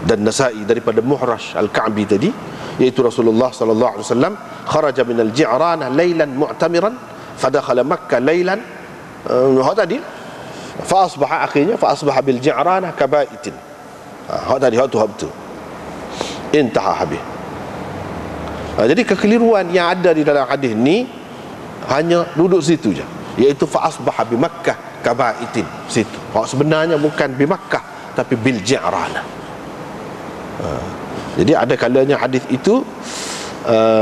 dan Nasa'i daripada Muhrash Al-Ka'bi tadi, iaitu Rasulullah sallallahu alaihi wasallam kharaja min al-Ji'ranah lailan mu'tamiran fadakhala Makkah lailan. Hak tadi fa asbaha, akhirnya fa asbaha bil Ji'ranah kabaitin. Hak tadi hak tu hak betul. Intaha habis. Jadi kekeliruan yang ada di dalam hadis ni hanya duduk situ je, iaitu fa asbaha bi Makkah kabaitin situ. Hak sebenarnya bukan bi Makkah tapi bil Ji'ranah. Jadi ada kalanya hadis itu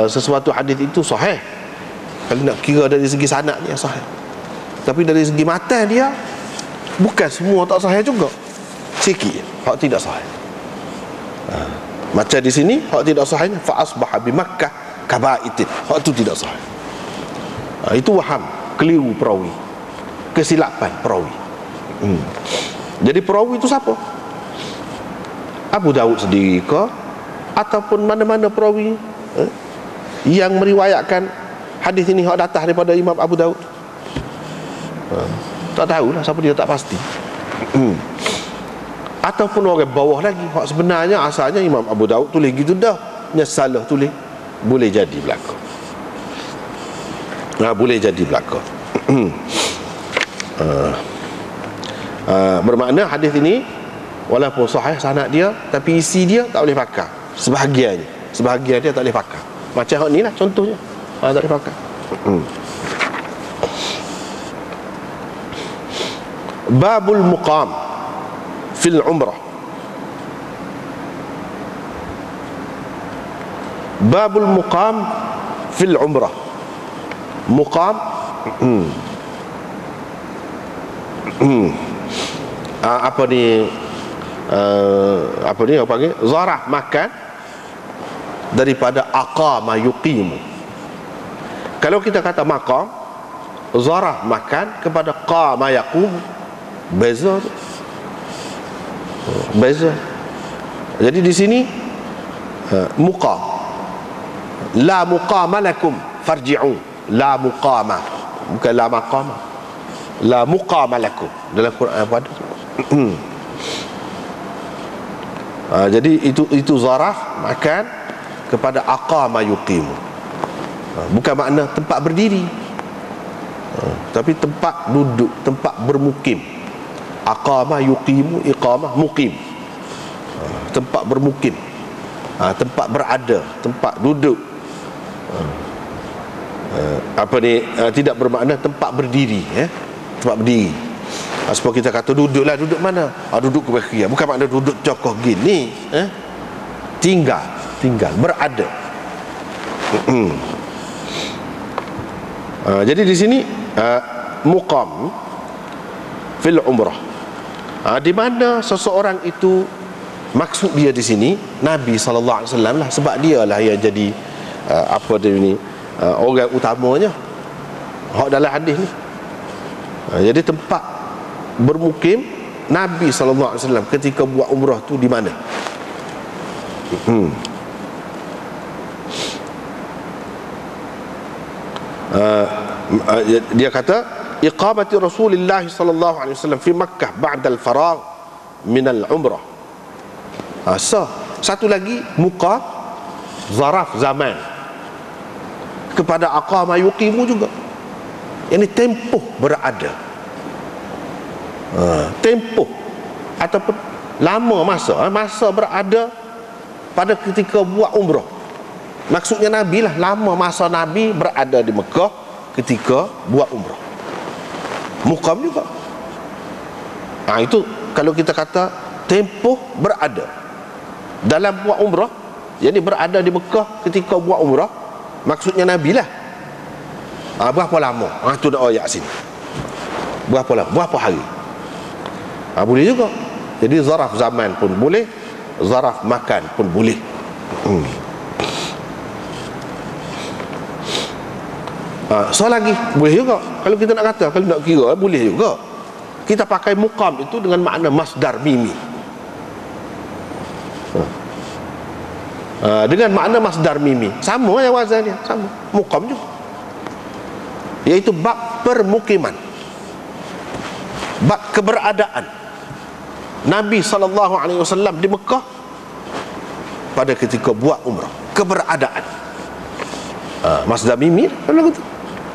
sesuatu hadis itu sahih kalau nak kira dari segi sanad dia sahih, tapi dari segi matan dia bukan semua tak sahih juga. sikit, hak tidak sahih. Macam di sini hak tidak sahihnya fa asbaha bi Makkah kabaitin, hak itu tidak sahih. Itu waham, keliru perawi, kesilapan perawi. Jadi perawi itu siapa? Abu Daud sendiri ke, ataupun mana-mana perawi yang meriwayatkan hadis ini hak datang daripada Imam Abu Daud? Tak tahulah, siapa dia, tak pasti. Ataupun orang bawah lagi, hak sebenarnya asalnya Imam Abu Daud tulis gitu dah, nya salah tulis, boleh jadi belaka. Boleh jadi belaka. Bermakna hadis ini walaupun sahih sanad dia, tapi isi dia tak boleh pakai. Sebahagian dia tak boleh pakai. Macam hak ni lah contohnya, tak boleh pakai. Babul muqam fil umrah. Babul muqam fil umrah. Muqam apa ni apa panggil zarah, makan daripada aqama yuqimu. Kalau kita kata maqam, zarah makan kepada qama yaqum, beza. Jadi di sini muqam, la muqama lakum farji'u, la muqama, bukan la maqama, la muqama lakum dalam Quran apa ada. Jadi itu zaraf makan kepada aqama yuqimu, bukan makna tempat berdiri, tapi tempat duduk, tempat bermukim. Aqama yuqimu, iqamah mukim, tempat bermukim, tempat berada, tempat duduk. Tidak bermakna tempat berdiri, tempat berdiri. Sebab kita kata duduklah, duduk mana? Duduk ke kiri, bukan makna duduk cokoh gini, tinggal, berada. Jadi di sini muqam fil umrah, di mana seseorang itu, maksud dia di sini Nabi sallallahu alaihi wasallam lah, sebab dia lah yang jadi orang utamanya hak dalam hadis ni. Jadi tempat bermukim Nabi sallallahu alaihi wasallam ketika buat umrah tu di mana? Dia kata iqamati Rasulullah sallallahu alaihi wasallam fi Makkah ba'da al-faragh min al-umrah. Satu lagi muqa, zaraf zaman kepada aqama yuqimu juga. Ini tempoh berada, tempoh ataupun lama masa berada pada ketika buat umrah. Maksudnya Nabi lah, lama masa Nabi berada di Mekah ketika buat umrah. Muqam juga. Itu kalau kita kata tempoh berada dalam buat umrah, jadi berada di Mekah ketika buat umrah, maksudnya Nabi lah. Berapa lama? Itu dah ayat sini. Berapa lama? Berapa hari? Boleh juga. Jadi zaraf zaman pun boleh, zaraf makan pun boleh. So lagi boleh juga. Kalau kita nak kata, kalau nak kira, boleh juga. Kita pakai muqam itu dengan makna masdar mimi. Dengan makna masdar mimi, sama yang wazannya, sama. Muqam juga, iaitu bab permukiman, bab keberadaan Nabi SAW di Mekah pada ketika buat umrah. Keberadaan, masdar mimi kalau gitu.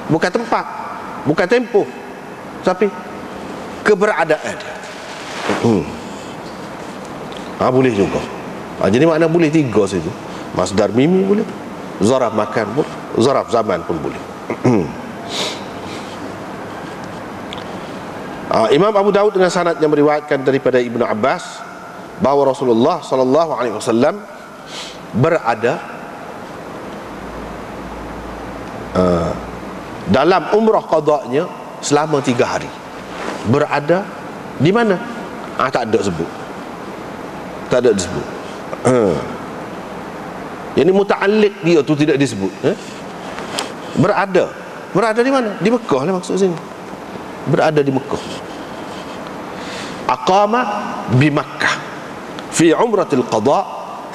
Bukan tempat, bukan tempoh, tapi keberadaan. Boleh juga. Jadi makna boleh tiga situ. Masdar mimi boleh, zaraf makan pun, zaraf zaman pun boleh. Imam Abu Daud dengan sanad yang meriwayatkan daripada Ibnu Abbas bahawa Rasulullah sallallahu alaihi wasallam berada dalam umrah qadanya selama 3 hari. Berada di mana? Tak ada sebut. Tak ada disebut. Yang ini muta'alliq dia tu tidak disebut. Berada. Berada di mana? Di Mekah lah maksud sini. Berada di Mekah. Aqama bi Makkah fi umratil qada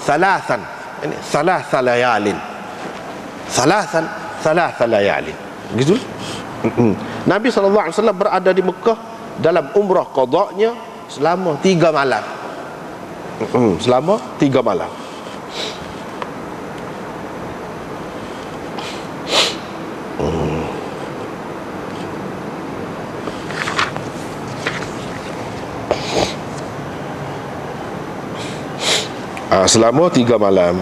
thalathan. Ini thalatha layalin. Thalatha layalin. Gitu. Nabi SAW berada di Mekah dalam umrah qadanya selama 3 malam. Selama 3 malam. Selama 3 malam.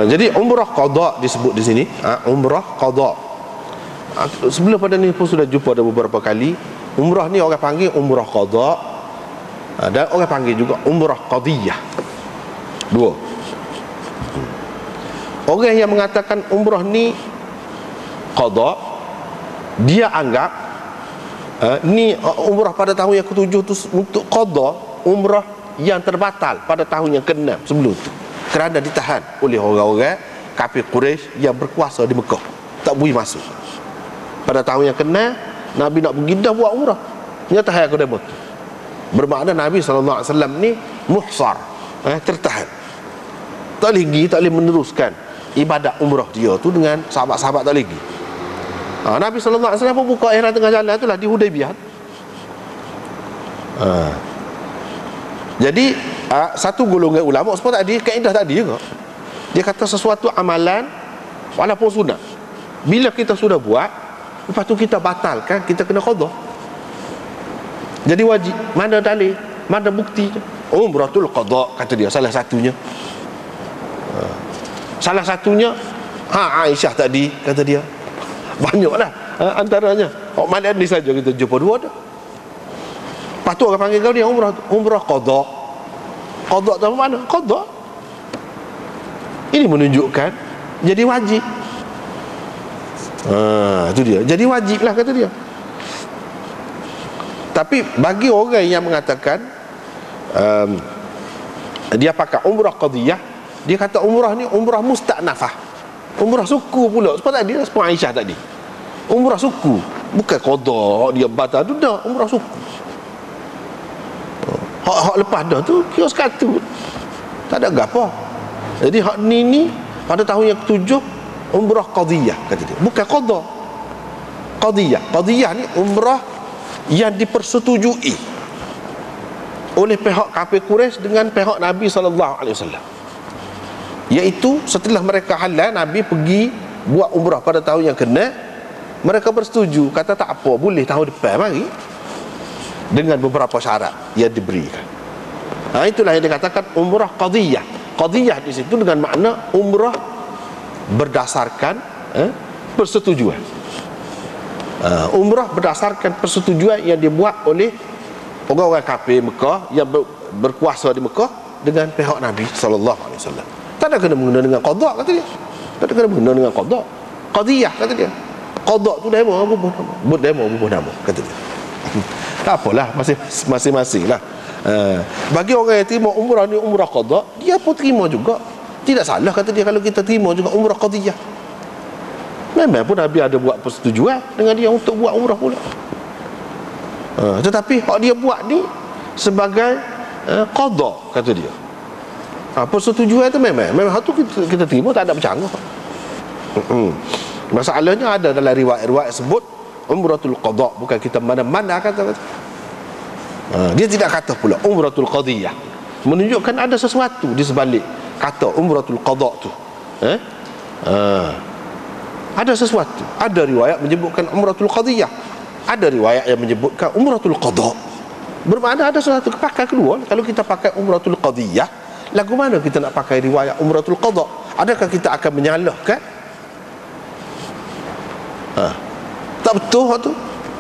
Jadi umrah qada disebut di sini, umrah qada. Sebelum pada ni pun sudah jumpa ada beberapa kali. Umrah ni orang panggil umrah qada, dan orang panggil juga umrah qadiyah. Dua. Orang yang mengatakan umrah ni qada, dia anggap ni umrah pada tahun yang ke-7 tu untuk qada umrah yang terbatal pada tahun yang ke-6 sebelum tu, kerana ditahan oleh orang-orang kafir Quraisy yang berkuasa di Mekah, tak boleh masuk. Pada tahun yang ke-6 Nabi nak pergi dah buat umrah, dia tahan ke demo. Bermakna Nabi SAW ni muhsar, tertahan, tak boleh pergi, tak boleh meneruskan ibadat umrah dia tu dengan sahabat-sahabat, tak boleh pergi. Nabi SAW pun buka ihram tengah jalan itulah di Hudaybiyah. Jadi satu golongan ulama sebab tadi kaedah tadi juga, dia kata sesuatu amalan walaupun sunat, bila kita sudah buat lepas tu kita batalkan, kita kena qada. Jadi wajib. Mana dalil, mana bukti? Umratul qada kata dia, salah satunya. Salah satunya Aisyah tadi kata dia. Banyaklah antaranya. Malam ni saja kita jumpa dua dah. Lepas tu orang panggil kau dia umrah qada. Qada tu apa mana? Qada. Ini menunjukkan jadi wajib. Itu dia. Jadi wajib lah kata dia. Tapi bagi orang yang mengatakan dia pakai umrah qadiyah, dia kata umrah ni umrah musta'nafah, umrah suku pula. Sebab tadi sebab Aisyah tadi, umrah suku, bukan qada dia batal tu dah, umrah suku. Hak lepas dah tu kira sekatu, tak ada gapo. Jadi hak ni pada tahun yang ke-7 umrah qadiyah kata dia, bukan qada. Qadiyah ni umrah yang dipersetujui oleh pihak kafir Quraisy dengan pihak Nabi SAW, iaitu setelah mereka halal, Nabi pergi buat umrah pada tahun yang ke-6, mereka bersetuju, kata tak apa, boleh tahun depan mari, dengan beberapa syarat yang diberikan. Itulah yang dikatakan umrah qadiyah. Qadiyah di situ dengan makna umrah berdasarkan persetujuan. Umrah berdasarkan persetujuan yang dibuat oleh orang-orang kafir Mekah yang berkuasa di Mekah dengan pihak Nabi SAW. Tak ada kena mengena dengan qada kata dia. Tak ada kena mengena dengan qada. Qadiyah kata dia. Qada tu demo apa nama? Buat demo apa nama kata dia. Tak apalah, masing-masing lah. Bagi orang yang terima umrah ni umrah qada, dia pun terima juga. Tidak salah kata dia kalau kita terima juga umrah qadiyah. Memang pun Nabi ada buat persetujuan dengan dia untuk buat umrah pula. Tetapi hak dia buat ni sebagai qada kata dia. Persetujuan tu memang hak tu kita terima, tak ada bercanggah. Masalahnya ada dalam riwayat-riwayat sebut umratul qada, bukan kita mana-mana kata. Dia tidak kata pula umratul qadiyah, menunjukkan ada sesuatu di sebalik kata umratul qada tu. Ada sesuatu. Ada riwayat menyebutkan umratul qadiyah, ada riwayat yang menyebutkan umratul qada. Bermakna ada sesuatu. Pakai kedua. Kalau kita pakai umratul qadiyah, lagu mana kita nak pakai riwayat umratul qada? Adakah kita akan menyalahkan? Tak betul tu.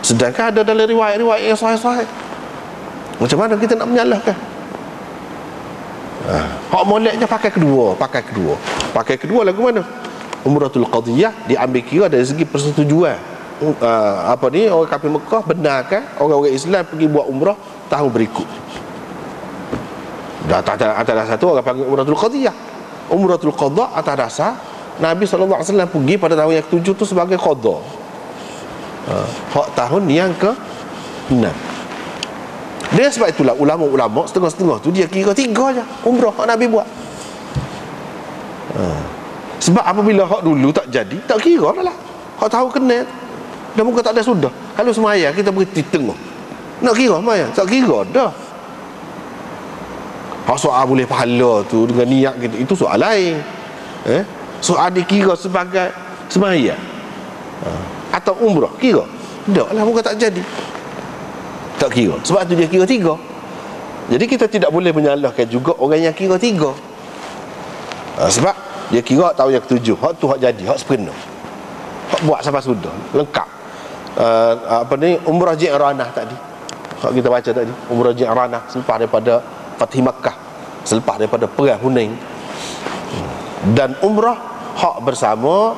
Sedangkan ada dalam riwayat-riwayat yang sahih-sahih. Macam mana kita nak menyalahkan? Hak moleknya pakai kedua. Pakai kedua lagu mana? Umratul qadiyah diambil kira dari segi persetujuan orang kafir Mekah benarkan orang-orang Islam pergi buat umrah tahun berikut. Dah atas dasar tu orang panggil umratul qadiyah. Umratul qada atas dasar Nabi SAW pergi pada tahun yang ke-7 tu sebagai qada. Hak tahun yang ke-6. Dengan sebab itulah ulama-ulama setengah-setengah tu dia kira 3 je umrah hak Nabi buat. Sebab apabila hak dulu tak jadi, tak kira dah lah. Hak tahu kena dah muka tak ada sudah. Kalau semaya kita berhenti tengah, nak kira semaya? Tak kira dah. Hak soal boleh pahala tu dengan niat kita, itu soal lain. Soal dikira sebagai semaya atau umrah, kira? Tak lah, muka tak jadi, tak kira. Sebab tu dia kira 3. Jadi kita tidak boleh menyalahkan juga orang yang kira 3. Sebab dia kira tahun yang ke-7, hak tu hak jadi, hak sepenuh, hak buat sampai sudah lengkap. Umrah Ji'ranah tadi, hak kita baca tadi, umrah Ji'ranah selepas daripada Fath Makkah, selepas daripada perang Hunain. Dan umrah hak bersama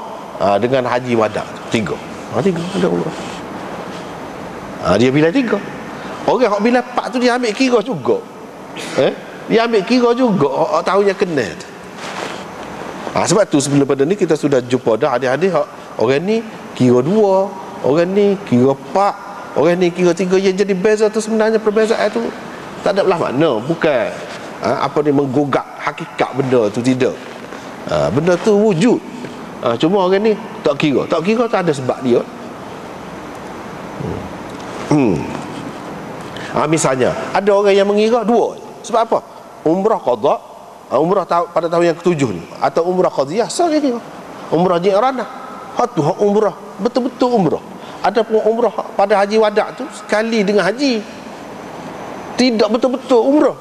dengan haji wada, 3. 3 ada umrah. Dia bila 3. Orang hak bila 4 tu dia ambil kira juga. Dia ambil kira juga hak tahun yang kena. Sebab tu sebelum pada ni kita sudah jumpa dah hadis-hadis orang ni kira 2, orang ni kira 4, orang ni kira 3. Yang jadi beza tu sebenarnya perbezaan tu tak ada belah makna, bukan menggugat hakikat benda tu, tidak. Benda tu wujud. Cuma orang ni tak kira tak ada sebab dia. Misalnya ada orang yang mengira 2. Sebab apa? Umrah qada, umrah pada tahun yang ke-7 ni, atau umrah qadiyah, sah dia kira. Umrah Ji'ranah, hak tu hak umrah betul-betul umrah. Ada pun umrah pada haji wada tu sekali dengan haji, tidak betul-betul umrah.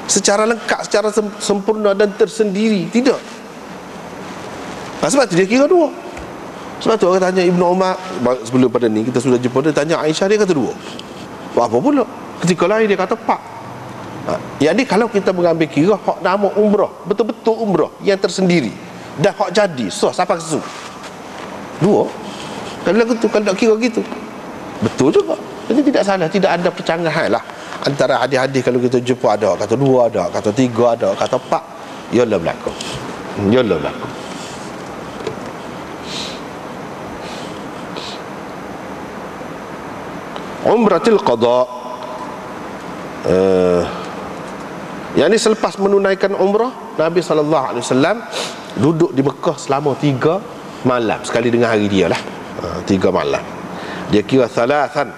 Secara lengkap, secara sempurna dan tersendiri, tidak. Sebab tu dia kira 2. Sebab tu orang tanya Ibnu Umar, sebelum pada ni kita sudah jumpa, dia tanya Aisyah, dia kata 2. Buat apa pula? Ketika lain dia kata 4. Jadi kalau kita mengambil kira hak nama umrah, betul-betul umrah yang tersendiri, dan hak jadi sah siapa kesu 2. Kalau gitu, kalau nak kira gitu, betul juga. Jadi tidak salah, tidak ada percanggahan lah antara hadis-hadis. Kalau kita jumpa ada kata 2, ada kata 3, ada kata 4, yalah berlaku. Yalah berlaku. Umratul qada, yang ni selepas menunaikan umrah, Nabi SAW duduk di Mekah selama 3 malam, sekali dengan hari dia lah. 3 malam. Dia kira thalathan,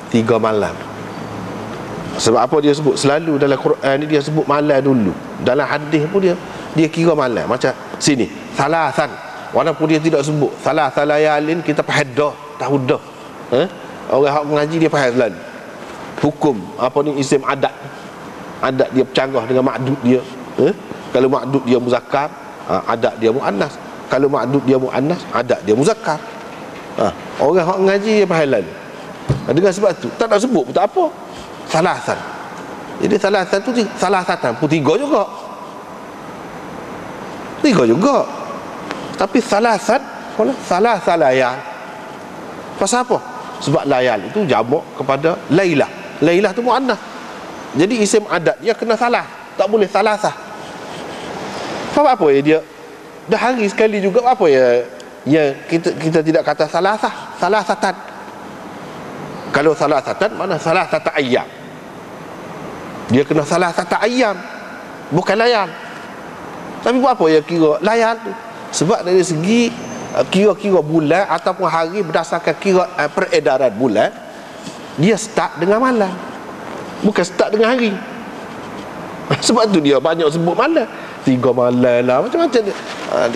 3 malam. Sebab apa dia sebut? Selalu dalam Quran ni dia sebut malam dulu. Dalam hadis pun dia kira malam. Macam sini, thalathan, walaupun dia tidak sebut thalatha layalin, kita faham dah, tahu dah. Orang hak mengaji dia faham selalu hukum isim adat. Adat dia bercanggah dengan ma'dud dia. Kalau ma'dud dia muzakkar, adat dia muannas. Kalau ma'dud dia muannas, adat dia muzakkar. Orang hak mengaji dia faham lalu. Dengan sebab tu tak nak sebut pun tak apa. Thalathan. Jadi thalathan tu thalathatan pun 3 juga. 3 juga. Tapi thalathan, thalatha layal. Pasal apa? Sebab layal itu jamak kepada Lailah. Lailah tu muannas. Jadi isim adat dia kena salah, tak boleh salasah. Apa ya dia dah hari sekali juga, apa ya kita tidak kata salasah, salasatan. Kalau salasatan mana salasata ayyam, dia kena salasata ayyam, bukan layal. Tapi buat apa ya kira layal tu? Sebab dari segi kira-kira bulan ataupun hari berdasarkan kira peredaran bulan, dia start dengan malam, bukan start dengan hari. Sebab tu dia banyak sebut malam, 3 malam lah, macam-macam.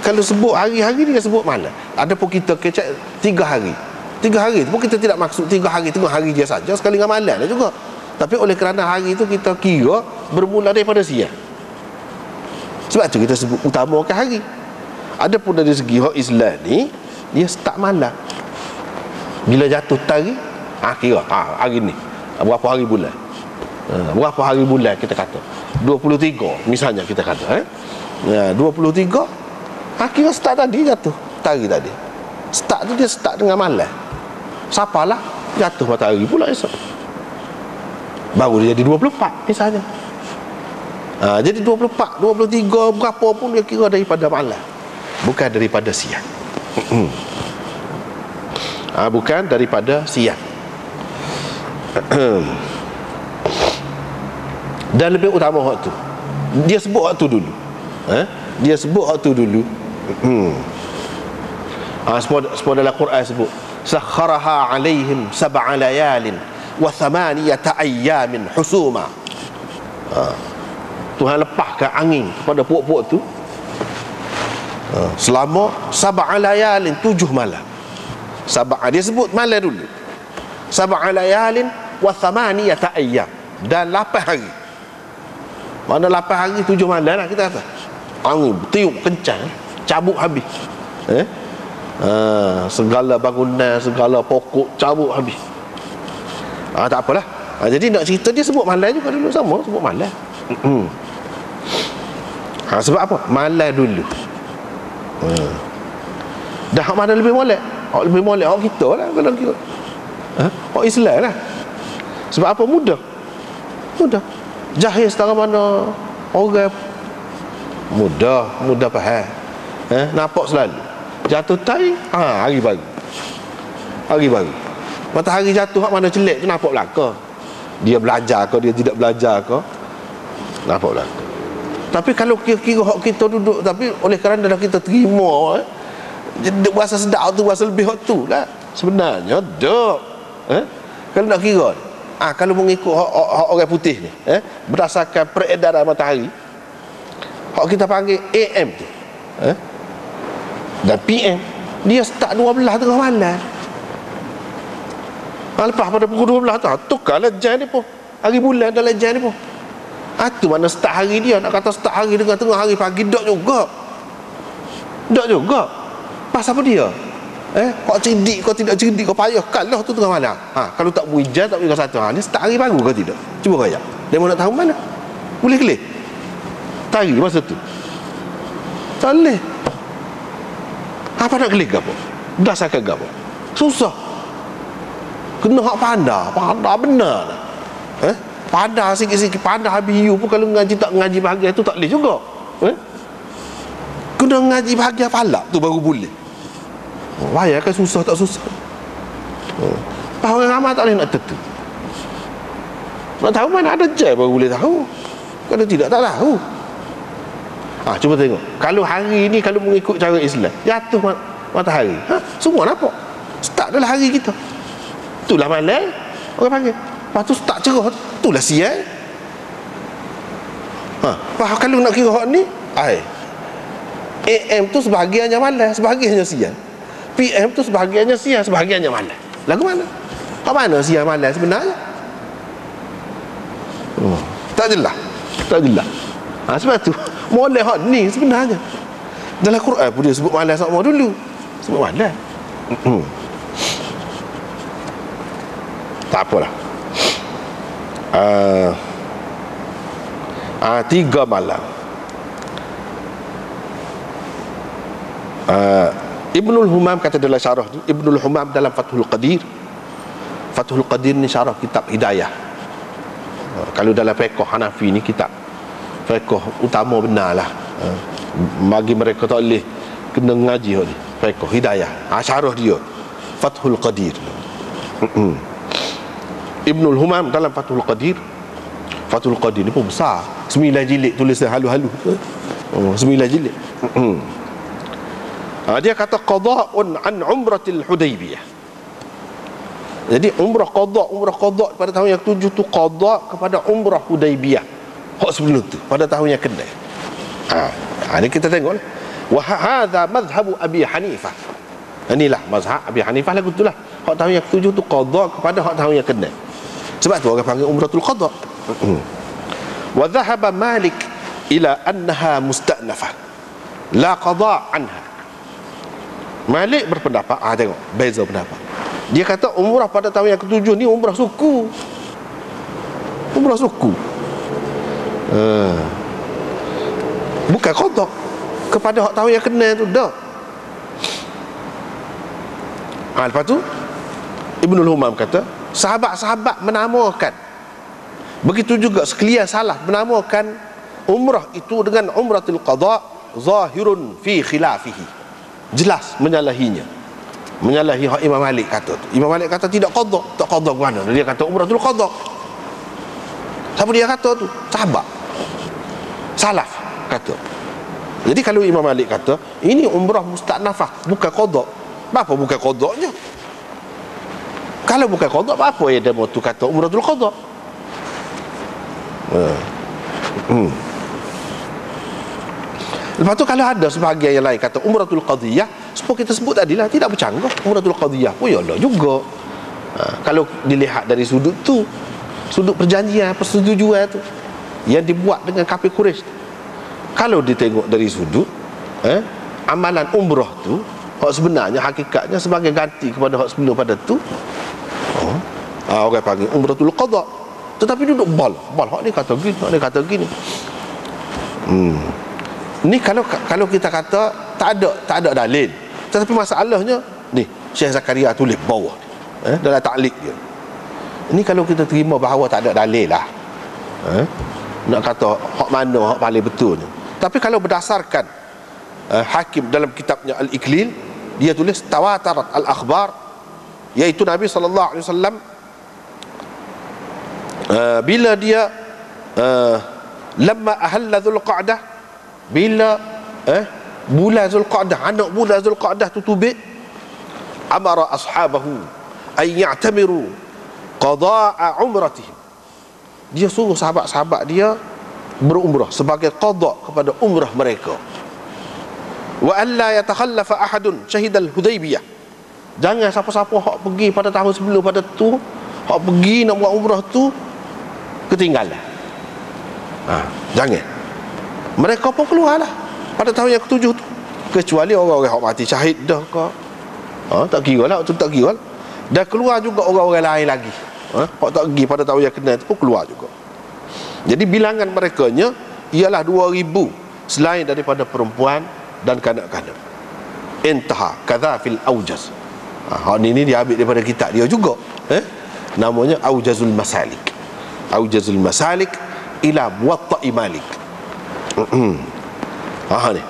Kalau sebut hari-hari dia sebut malam. Ada pun kita kecek 3 hari. 3 hari tu pun kita tidak maksud 3 hari tengah hari dia saja, sekali dengan malam dia juga. Tapi oleh kerana hari itu kita kira bermula daripada siang, sebab tu kita sebut utamakan hari. Ada pun dari segi hak Islam ni, dia start malam. Bila jatuh tari, kira hari ni berapa hari bulan, berapa hari bulan kita kata 23 misalnya, kita kata 23, kira start tadi jatuh tari tadi. Start tu dia start dengan malam. Siapalah jatuh matahari pula esok. Baru dia jadi 24 misalnya. Jadi 24, 23 berapa pun dia kira daripada malam, bukan daripada siang. Bukan daripada siang. Dan lebih utama waktu. Dia sebut waktu dulu. Dia sebut waktu dulu. Sebab dalam Quran sebut sakharaha alaihim sab'a layalin wa thamaniyata ayyamin husuma. Tuhan lepaskan angin kepada puak-puak tu selama sab'a layalin, 7 malam. Dia sebut malam dulu. Sab'a layalin wa thamaniyata ayyam, dan 8 hari. Mana 8 hari 7 malam lah kita kata. Angin tiup kencang, cabut habis. Segala bangunan, segala pokok cabut habis. Tak apalah. Jadi nak cerita dia sebut malam juga dulu, sama sebut malam. Sebab apa? Malam dulu. Dah hak mana lebih molek? Hak lebih molek hak kita lah kalau kira. Hak Islam lah. Sebab apa? Mudah. Jahil setara mana orang mudah faham. Nampak selalu jatuh tai, hari baru. Matahari jatuh hak mana celik tu nampak belaka. Dia belajar ke dia tidak belajar ke, nampak belaka. Tapi kalau kira-kira hak kita duduk, tapi oleh kerana dah kita terima, dia berasa sedap tu, berasa lebih hak tu lah sebenarnya dak. Kalau nak kira, kalau mengikut hak orang putih ni, berdasarkan peredaran matahari, hak kita panggil AM tu, dan PM, dia start 12 tengah malam. Lepas pada pukul 12 tu, tukarlah jam ni pun, hari bulan dalam jam ni pun. Tu mana start hari dia. Nak kata start hari dengan tengah hari pagi, tak juga. Pasal apa dia? Kau cerdik, kau tidak cerdik, kau payah kalah tu tengah malam. Kalau tak beri jam, tak beri kau satu, ni start hari baru ke tidak? Cuba kaya. Dia mau nak tahu mana? Boleh kelih tari masa tu? Tak boleh. Apa nak kelih ke apa? Berdasarkan ke apa? Susah. Kena hak pandai benar lah. Pandai sikit-sikit, pandai habis you pun kalau ngaji tak ngaji bahagian tu tak boleh juga. Kena ngaji bahagian falak tu baru boleh. Bayar kan susah tak susah. Orang ramai tak boleh nak tentu. Nak tahu mana ada jam baru boleh tahu. Kalau tidak tak tahu. Cuba tengok. Kalau hari ni kalau mengikut cara Islam, jatuh matahari, semua nampak. Start adalah hari kita. Itulah malam orang panggil. Lepas tu tak cerah, itulah siang. Kalau nak kira hak ni, AM tu sebahagiannya malam, sebahagiannya siang. PM tu sebahagiannya siang, sebahagiannya malam. Lagu mana? Hak mana siang malam sebenarnya? Tak jelas. Sebab tu molek hak ni sebenarnya. Dalam Quran pun dia sebut malam sama dulu. Sebut malam. Tak apalah. 3 malam. Ibnul Humam kata dalam syarah ni, Ibnul Humam dalam Fathul Qadir ni syarah kitab Hidayah. Kalau dalam fiqh Hanafi ni kitab fiqh utama benar lah. Bagi mereka tak boleh kena ngaji ni fiqh Hidayah. Syarah dia Fathul Qadir. Ibnul Humam dalam Fathul Qadir ni pun besar, 9 jilid tulisan halu-halu. 9 jilid. Dia kata qada'un an umratil Hudaybiyah. Jadi umrah qada' pada tahun yang ke-7 tu qada' kepada umrah Hudaybiyah. Hak sebelum tu pada tahun yang ke-6. Ini kita tengok. Wa hadza madhhabu Abi Hanifah. Inilah mazhab Abi Hanifah lagu itulah. Hak tahun yang ke-7 tu qada' kepada hak tahun yang ke-6. Sebab tu orang panggil umratul qada'. Wa dhahaba Malik ila annaha musta'nafah la qada' anha. Malik berpendapat, tengok beza pendapat. Dia kata umrah pada tahun yang ke-7 ni umrah suku. Bukan qada' kepada hak tahun yang ke-6 tu dah. Lepas tu Ibnul Humam kata, sahabat-sahabat menamakan, begitu juga sekalian salaf menamakan umrah itu dengan umratul qada, zahirun fi khilafihi, jelas menyalahinya, menyalahi hak Imam Malik kata tu. Imam Malik kata tidak qada. Tak qada ke mana? Dia kata umratul qada. Siapa dia kata tu? Sahabat, salaf kata. Jadi kalau Imam Malik kata ini umrah musta'nafah, bukan qada, apa bukan qadanya? Kalau bukan qada, apa ya dia mau tu kata umratul qada? Lepas tu kalau ada sebahagian yang lain kata umratul qadiyah, seperti kita sebut tadi lah, tidak bercanggah. Umratul qadiyah pun ya Allah juga. Kalau dilihat dari sudut tu, sudut perjanjian, persetujuan tu yang dibuat dengan kafir Quraisy. Kalau ditengok dari sudut amalan umrah tu, hak sebenarnya hakikatnya sebagai ganti kepada hak sebelum pada tu, orang panggil umratul qada. Tetapi duduk bal hak ni kata gini, hak ni kata gini. Ni kalau kita kata tak ada dalil. Tetapi masalahnya ni Syekh Zakaria tulis bawah dalam taklid dia. Ini kalau kita terima bahawa tak ada dalil lah, nak kata hak mana hak paling betulnya. Tapi kalau berdasarkan Hakim dalam kitabnya Al-Iklil, dia tulis tawatarat al-akhbar, iaitu Nabi sallallahu alaihi wasallam bila dia lamma ahalla Zulqa'dah, bila bulan Zulqa'dah, anak bulan Zulqa'dah tu tubik, amara ashabahu ay ya'tamiru qada'a umratihim. Dia suruh sahabat-sahabat dia berumrah sebagai qada kepada umrah mereka. Wa alla yatakhallafa ahadun syahidal Hudaybiyah. Jangan siapa-siapa hak pergi pada tahun sebelum pada tu, hak pergi nak buat umrah tu ketinggalan. Jangan. Mereka pun keluarlah pada tahun yang ke-7 tu, kecuali orang-orang hak mati syahid dah ke, tak kira lah, tu tak kira lah. Dan keluar juga orang-orang lain lagi, hak tak pergi pada tahun yang kena tu pun keluar juga. Jadi bilangan merekanya ialah 2,000 selain daripada perempuan dan kanak-kanak. Intaha kadza fil aujaz. Hak ni dia ambil daripada kitab dia juga, namanya Aujazul Masalik. Aujazul Masalik ila Muwatta'i Malik. Ni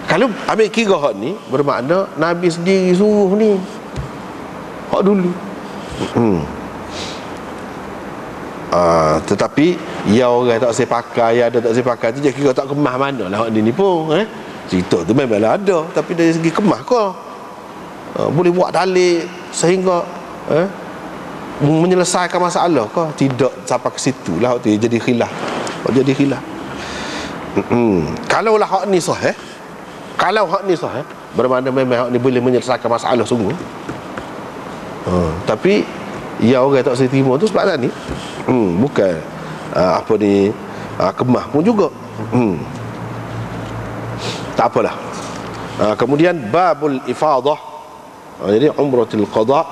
kalau ambil kira hak ni, bermakna Nabi sendiri suruh ni hak dulu. Tetapi ya orang tak saya pakai, ya ada tak saya pakai tu, dia kira tak kemah mana lah hak ni pun. Cerita tu memanglah ada, tapi dari segi kemah ke, boleh buat dalil sehingga menyelesaikan masalah ke, tidak sampai ke situ lah tu jadi khilaf. Jadi khilaf. Kalau lah hak ni sahih, kalau hak ni sahih, bermakna memang hak ni boleh menyelesaikan masalah sungguh. Tapi ya orang tak saya terima tu sebab ni bukan apa ni kemah pun juga. Tak apalah. Kemudian babul ifadah, jadi umratul qada.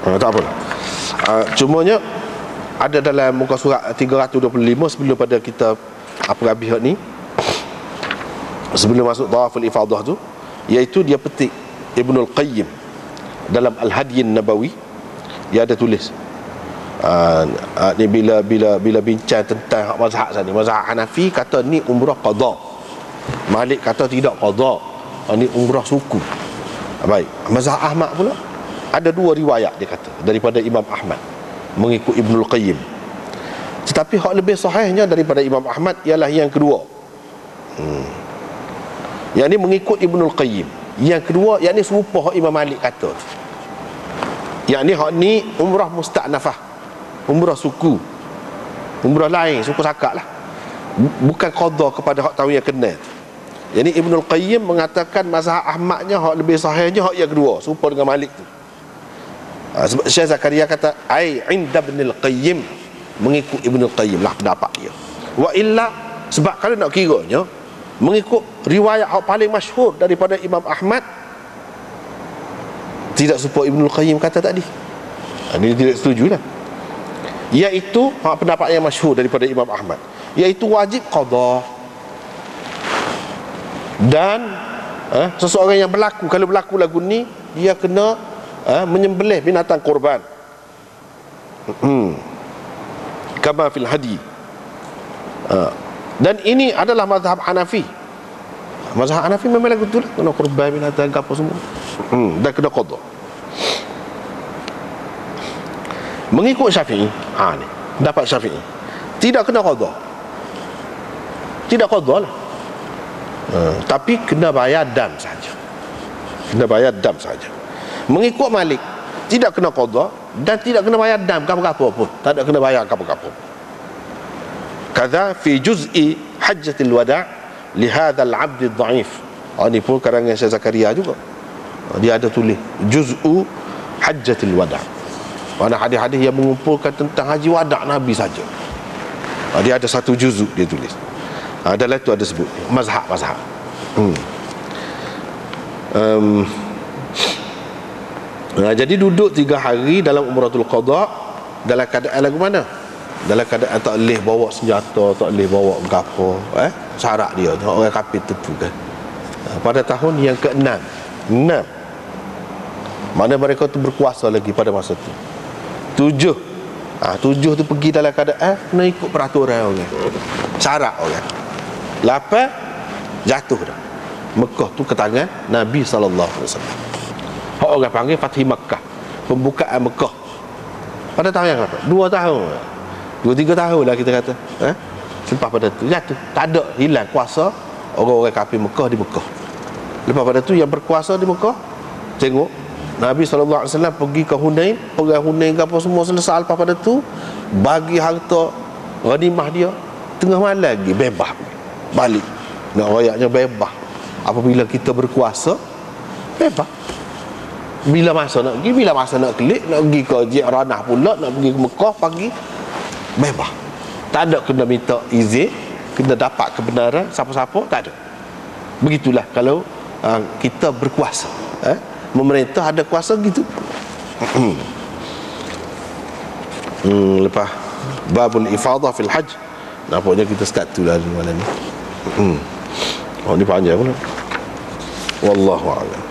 Tak apalah. Cumanya ada dalam muka surat 325 sebelum pada kita habis ni, sebelum masuk tawaful ifadah tu, iaitu dia petik Ibnul Qayyim dalam Al-Hadyin Nabawi, dia ada tulis ni bila bincang tentang mazhab sana, mazhab Hanafi kata ni umrah qada, Malik kata tidak qada, ni umrah suku. Baik, mazhab Ahmad pula ada 2 riwayat dia kata daripada Imam Ahmad mengikut Ibnul Qayyim. Tetapi hak lebih sahihnya daripada Imam Ahmad ialah yang kedua, yang ni mengikut Ibnul Qayyim. Yang kedua, yang ni serupa hak Imam Malik kata, yang ni hak ni umrah musta'nafah, umrah suku, umrah lain, suku sakak lah, bukan qada kepada hak tahun yang kena. Yang ni Ibnul Qayyim mengatakan mazhab Ahmadnya hak lebih sahihnya hak yang kedua, serupa dengan Malik tu. Sebab Syekh Zakaria kata ai inda Ibnul Qayyim, mengikut Ibnul Qayyim lah pendapat dia. Wa illa, sebab kalau nak kiranya mengikut riwayat yang paling masyhur daripada Imam Ahmad, tidak serupa Ibnul Qayyim kata tadi. Ini tidak setuju lah. Iaitu pendapat yang masyhur daripada Imam Ahmad, iaitu wajib qada. Dan seseorang yang kalau berlaku lagu ni, dia kena menyembelih binatang korban. Kama fil hadi. Dan ini adalah mazhab Hanafi. Mazhab Hanafi memang lagu tu lah, kena korban binatang apa semua. Dan kena qada. Mengikut Syafi'i, ni dapat Syafi'i, tidak kena qada. Tidak qada lah. Tapi kena bayar dam saja. Kena bayar dam saja. Mengikut Malik, tidak kena qada dan tidak kena bayar dam apa-apa pun. Tak ada kena bayar apa-apa. Kadza fi juz'i hajjatil wada' li hadzal 'abd ad-dha'if. Ini pun karangan Syekh Zakaria juga. Dia ada tulis juz'u hajjatil wada'. Mana hadis-hadis yang mengumpulkan tentang haji wada' Nabi saja. Dia ada satu juzuk dia tulis. Dalam itu ada sebut mazhab. Jadi duduk 3 hari dalam umratul qada dalam keadaan lagu mana? Dalam keadaan tak boleh bawa senjata, tak boleh bawa gapo, syarat dia orang kafir tentu kan. Pada tahun yang ke-6, mana mereka tu berkuasa lagi pada masa tu. 7 tu pergi dalam keadaan kena ikut peraturan orang, syarat orang. 8 jatuh dah. Mekah tu ke tangan Nabi SAW. Orang panggil Fathi Makkah, pembukaan Mekah. Pada tahun yang berapa? 2 tahun, 2-3 tahun lah kita kata. Selepas pada tu jatuh, tak ada, hilang kuasa orang-orang kafir Mekah di Mekah. Lepas pada tu yang berkuasa di Mekah, tengok Nabi SAW pergi ke Hunain, perang Hunain ke apa semua selesai. Lepas pada tu bagi harta ghanimah dia, tengah malam lagi bebas balik. Nak rayaknya bebas. Apabila kita berkuasa, bebas. Bila masa nak pergi, bila masa nak kelik, nak pergi ke Ji'ranah pula, nak pergi ke Mekah pagi, bebas. Tak ada kena minta izin, kena dapat kebenaran siapa-siapa, tak ada. Begitulah kalau kita berkuasa. Memerintah ada kuasa gitu. Lepas babul ifadah fil hajj, nampaknya kita start tu lah malam ni. Ni panjang pula. Wallahu a'lam.